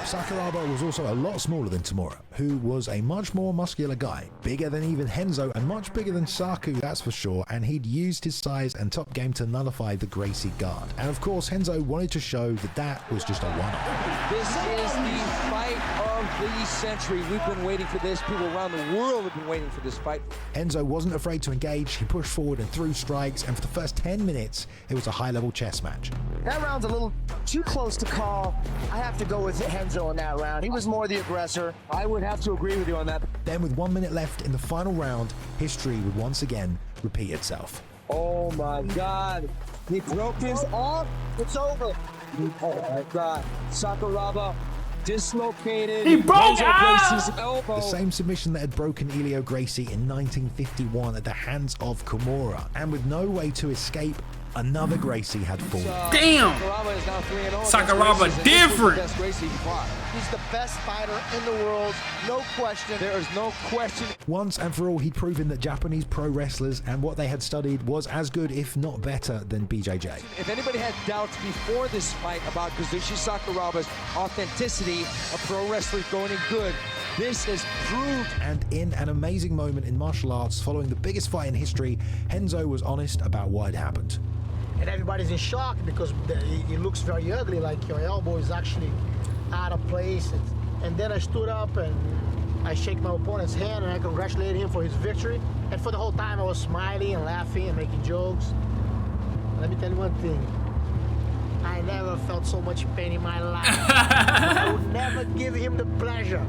[SPEAKER 3] Sakuraba was also a lot smaller than Tamura, who was a much more muscular guy, bigger than even Henzo and much bigger than Saku, that's for sure, and he'd used his size and top game to nullify the Gracie guard. And of course, Henzo wanted to show that that was just a one-off.
[SPEAKER 2] This is the fight of the century. We've been waiting for this. People around the world have been waiting for this fight.
[SPEAKER 3] Henzo wasn't afraid to engage, he pushed forward and threw strikes, and for the first 10 minutes, it was a high-level chess match.
[SPEAKER 9] That round's a little too close to call. I have to go with Henzo in that round. He was more the aggressor.
[SPEAKER 2] I would have to agree with you on that.
[SPEAKER 3] Then with 1 minute left in the final round, history would once again repeat itself.
[SPEAKER 2] Oh my God. He broke his arm.
[SPEAKER 9] It's over.
[SPEAKER 2] Oh my God. Sakuraba dislocated.
[SPEAKER 1] He broke
[SPEAKER 2] Gracie's elbow.
[SPEAKER 3] The same submission that had broken Elio Gracie in 1951 at the hands of Kimura. And with no way to escape, another Gracie had fallen.
[SPEAKER 1] Damn!
[SPEAKER 2] Sakuraba is now 3-0.
[SPEAKER 1] Sakuraba different.
[SPEAKER 9] He's the best fighter in the world, no question.
[SPEAKER 2] There is no question.
[SPEAKER 3] Once and for all, he'd proven that Japanese pro wrestlers and what they had studied was as good, if not better, than BJJ.
[SPEAKER 2] If anybody had doubts before this fight about Kazushi Sakuraba's authenticity of pro wrestling going in good, this is proved.
[SPEAKER 3] And in an amazing moment in martial arts, following the biggest fight in history, Henzo was honest about what had happened.
[SPEAKER 20] And everybody's in shock because it looks very ugly, like your elbow is actually out of place. And then I stood up and I shake my opponent's hand and I congratulated him for his victory. And for the whole time I was smiling and laughing and making jokes. Let me tell you one thing. I never felt so much pain in my life. I would never give him the pleasure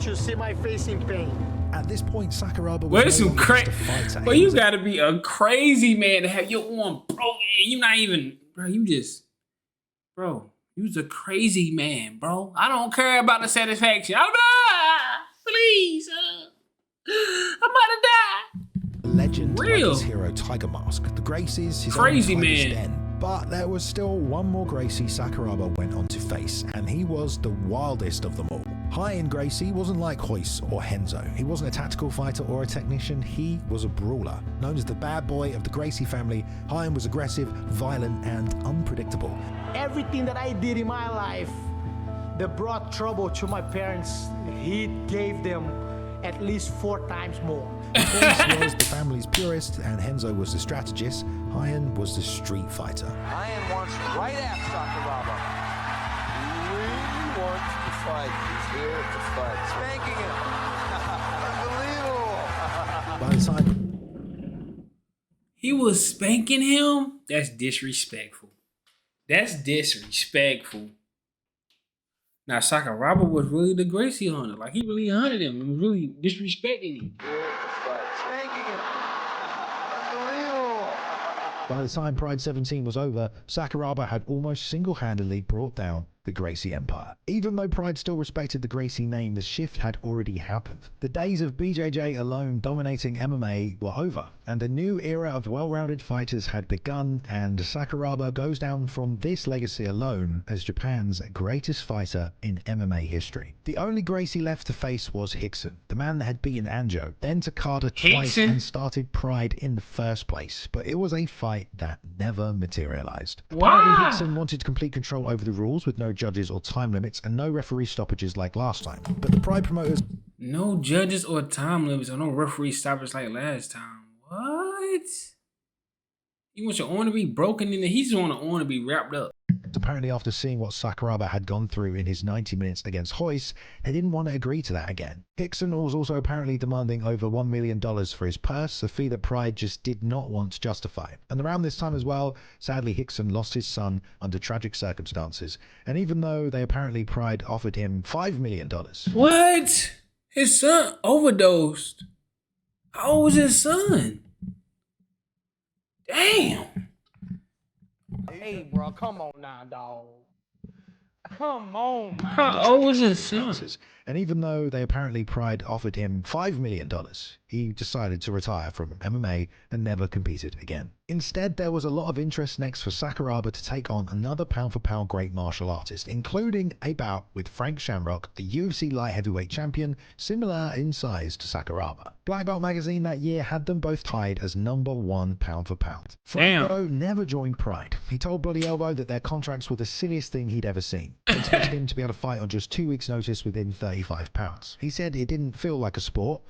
[SPEAKER 20] to see my face in pain.
[SPEAKER 3] At this point, Sakuraba was
[SPEAKER 1] Well, it's some crazy.
[SPEAKER 3] fighter.
[SPEAKER 1] But you gotta be a crazy man to have your arm broken. You not even, bro. You's a crazy man, bro. I don't care about the satisfaction. Oh no, please, I'm about to die.
[SPEAKER 3] Legend
[SPEAKER 1] Real.
[SPEAKER 3] like his hero Tiger Mask, the Gracies, his
[SPEAKER 1] Crazy
[SPEAKER 3] own
[SPEAKER 1] man.
[SPEAKER 3] Den. But there was still one more Gracie Sakuraba went on to face, and he was the wildest of them all. High-end Gracie wasn't like Hoyce or Henzo. He wasn't a tactical fighter or a technician, he was a brawler. Known as the bad boy of the Gracie family, High-end was aggressive, violent, and unpredictable.
[SPEAKER 20] Everything that I did in my life that brought trouble to my parents, he gave them at least 4 times more.
[SPEAKER 3] Hoyce was the family's purist, and Henzo was the strategist. High-end was the street fighter.
[SPEAKER 2] Ian wants right at Sakuraba. He really wants to fight. He's here to fight. Spanking him. Unbelievable.
[SPEAKER 3] By the time
[SPEAKER 1] He was spanking him? That's disrespectful. That's disrespectful. Now, Sakuraba was really the Gracie hunter. Like, he really hunted him and was really disrespecting him.
[SPEAKER 2] Spanking him. Unbelievable.
[SPEAKER 3] By the time Pride 17 was over, Sakuraba had almost single-handedly brought down the Gracie Empire. Even though Pride still respected the Gracie name, the shift had already happened. The days of BJJ alone dominating MMA were over, and a new era of well-rounded fighters had begun, and Sakuraba goes down from this legacy alone as Japan's greatest fighter in MMA history. The only Gracie left to face was Hickson, the man that had beaten Anjo, then Takada twice and started Pride in the first place, but it was a fight that never materialized. Apparently Hickson wanted complete control over the rules with no judges or time limits and no referee stoppages like last time. But the Pride promoters...
[SPEAKER 1] No judges or time limits or no referee stoppage like last time. What? You want your arm to be broken in there? He just want an arm to be wrapped up.
[SPEAKER 3] Apparently after seeing what Sakuraba had gone through in his 90 minutes against Hoyce, they didn't want to agree to that again. Hickson was also apparently demanding over $1 million for his purse, a fee that Pride just did not want to justify. And around this time as well, sadly Hickson lost his son under tragic circumstances, and even though they apparently Pride offered him $5 million.
[SPEAKER 1] What? His son overdosed. How old was his son? Damn.
[SPEAKER 20] Hey, bro, come on now, dog. Come on, man.
[SPEAKER 1] How old was his son?
[SPEAKER 3] And even though they apparently Pride offered him $5 million, he decided to retire from MMA and never competed again. Instead, there was a lot of interest next for Sakuraba to take on another pound-for-pound great martial artist, including a bout with Frank Shamrock, the UFC light heavyweight champion, similar in size to Sakuraba. Black Belt magazine that year had them both tied as #1 pound-for-pound. Frank, though, never joined Pride. He told Bloody Elbow that their contracts were the silliest thing he'd ever seen. He expected him to be able to fight on just 2 weeks' notice within 35 pounds. He said it didn't feel like a sport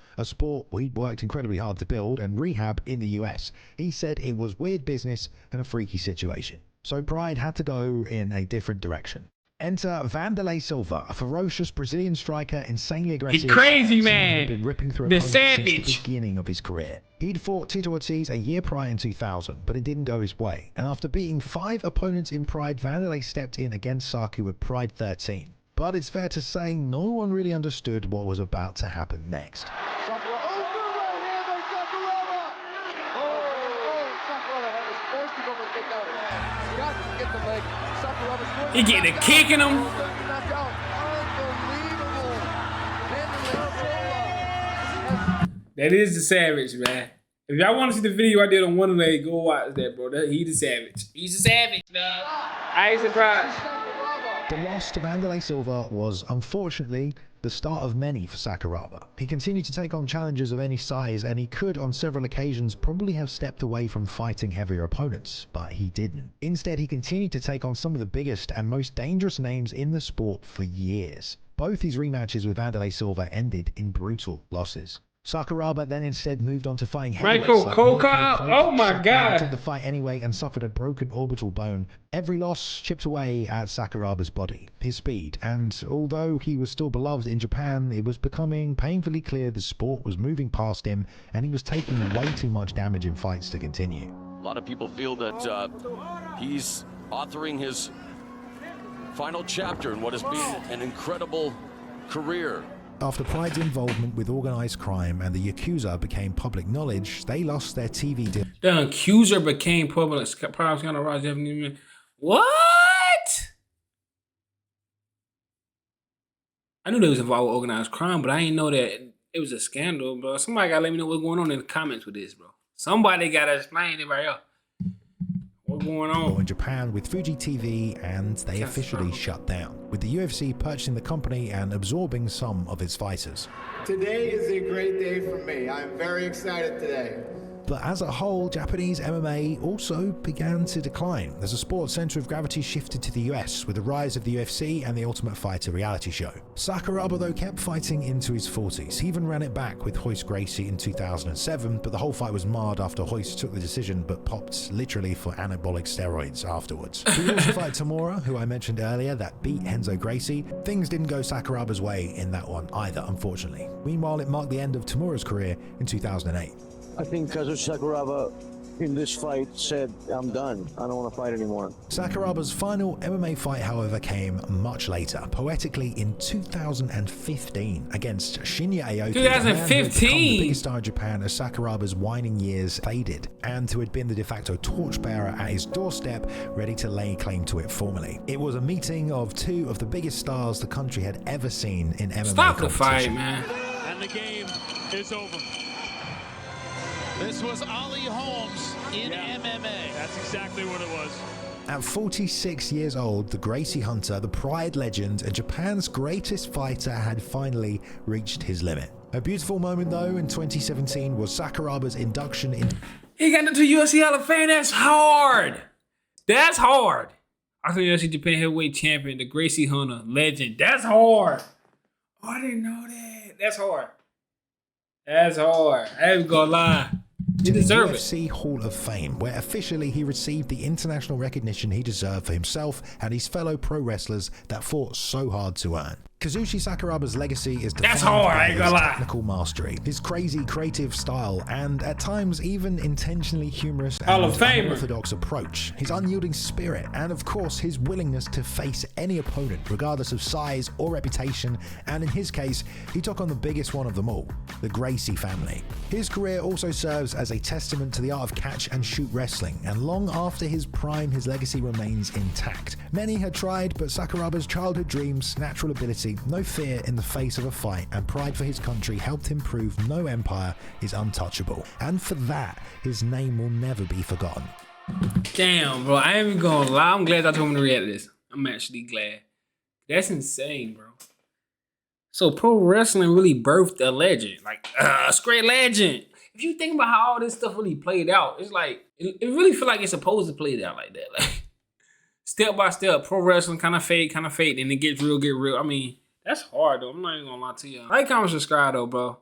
[SPEAKER 3] we'd worked incredibly hard to build and rehab in the US. He said it was weird business and a freaky situation. So Pride had to go in a different direction. Enter Vanderlei Silva, a ferocious Brazilian striker, insanely aggressive.
[SPEAKER 1] He's crazy, man.
[SPEAKER 3] He'd been ripping through
[SPEAKER 1] The
[SPEAKER 3] opponents since
[SPEAKER 1] savage.
[SPEAKER 3] the beginning of his career. He'd fought Tito Ortiz a year prior in 2000, but it didn't go his way. And after beating 5 opponents in Pride, Vanderlei stepped in against Saku with Pride 13. But it's fair to say no one really understood what was about to happen next.
[SPEAKER 1] He getting a kick in him. That is the savage, man. If y'all want to see the video I did on one leg, go watch that, bro. He's the savage. He's a savage, dog. I ain't surprised.
[SPEAKER 3] The loss to Vanderlei Silva was, unfortunately, the start of many for Sakuraba. He continued to take on challenges of any size, and he could, on several occasions, probably have stepped away from fighting heavier opponents, but he didn't. Instead, he continued to take on some of the biggest and most dangerous names in the sport for years. Both his rematches with Vanderlei Silva ended in brutal losses. Sakuraba then instead moved on to fighting heavyweights like
[SPEAKER 1] Coca. Oh my God!
[SPEAKER 3] Took the fight anyway and suffered a broken orbital bone. Every loss chipped away at Sakuraba's body, his speed, and although he was still beloved in Japan, it was becoming painfully clear the sport was moving past him and he was taking way too much damage in fights to continue.
[SPEAKER 21] A lot of people feel that he's authoring his final chapter in what has been an incredible career.
[SPEAKER 3] After Pride's involvement with organised crime and the Yakuza became public knowledge, they lost their TV deal.
[SPEAKER 1] The accuser became public. What? I knew they was involved with organized crime, but I didn't know that it was a scandal, bro. Somebody gotta let me know what's going on in the comments with this, bro. Somebody gotta explain it right here. What's going on?
[SPEAKER 3] In Japan with Fuji TV, and they officially shut down, with the UFC purchasing the company and absorbing some of its fighters.
[SPEAKER 22] Today is a great day for me. I'm very excited today.
[SPEAKER 3] But as a whole, Japanese MMA also began to decline as the sports center of gravity shifted to the US with the rise of the UFC and the Ultimate Fighter reality show. Sakuraba, though, kept fighting into his 40s. He even ran it back with Royce Gracie in 2007, but the whole fight was marred after Royce took the decision but popped literally for anabolic steroids afterwards. He also fight Tamura, who I mentioned earlier, that beat Renzo Gracie. Things didn't go Sakuraba's way in that one either, unfortunately. Meanwhile, it marked the end of Tamura's career in 2008.
[SPEAKER 23] I think Kazushi Sakuraba in this fight said, I'm done. I don't want to fight anymore.
[SPEAKER 3] Sakuraba's final MMA fight, however, came much later, poetically in 2015 against Shinya Aoki,
[SPEAKER 1] 2015?
[SPEAKER 3] the biggest star in Japan as Sakuraba's waning years faded, and who had been the de facto torchbearer at his doorstep, ready to lay claim to it formally. It was a meeting of 2 of the biggest stars the country had ever seen in MMA.
[SPEAKER 1] Stop the fight, man.
[SPEAKER 24] And the game is over. This was Ali Holmes in MMA. That's exactly what it was.
[SPEAKER 3] At 46 years old, the Gracie Hunter, the Pride legend, and Japan's greatest fighter had finally reached his limit. A beautiful moment, though, in 2017 was Sakuraba's induction into...
[SPEAKER 1] He got into UFC Hall of Fame. That's hard. That's hard. I think UFC Japan heavyweight champion, the Gracie Hunter legend. That's hard. Oh, I didn't know that. That's hard. That's hard. I ain't gonna lie. You deserve it.
[SPEAKER 3] UFC Hall of Fame, where officially he received the international recognition he deserved for himself and his fellow pro wrestlers that fought so hard to earn. Kazushi Sakuraba's legacy is defined by his technical mastery, his crazy creative style, and at times even intentionally humorous and unorthodox approach, his unyielding spirit, and of course his willingness to face any opponent regardless of size or reputation, and in his case, he took on the biggest one of them all, the Gracie family. His career also serves as a testament to the art of catch and shoot wrestling, and long after his prime, his legacy remains intact. Many had tried, but Sakuraba's childhood dreams, natural ability, Gracie, no fear in the face of a fight and pride for his country helped him prove no empire is untouchable. And for that, his name will never be forgotten.
[SPEAKER 1] Damn, bro. I ain't even gonna lie. I'm glad I told him to react to this. I'm actually glad. That's insane, bro. So pro wrestling really birthed a legend. Like, a straight legend. If you think about how all this stuff really played out, it's like, it really feel like it's supposed to play out like that. Like, step by step, pro wrestling kind of fade, and it gets real, I mean, that's hard, though. I'm not even gonna lie to you. Like, comment, subscribe, though, bro.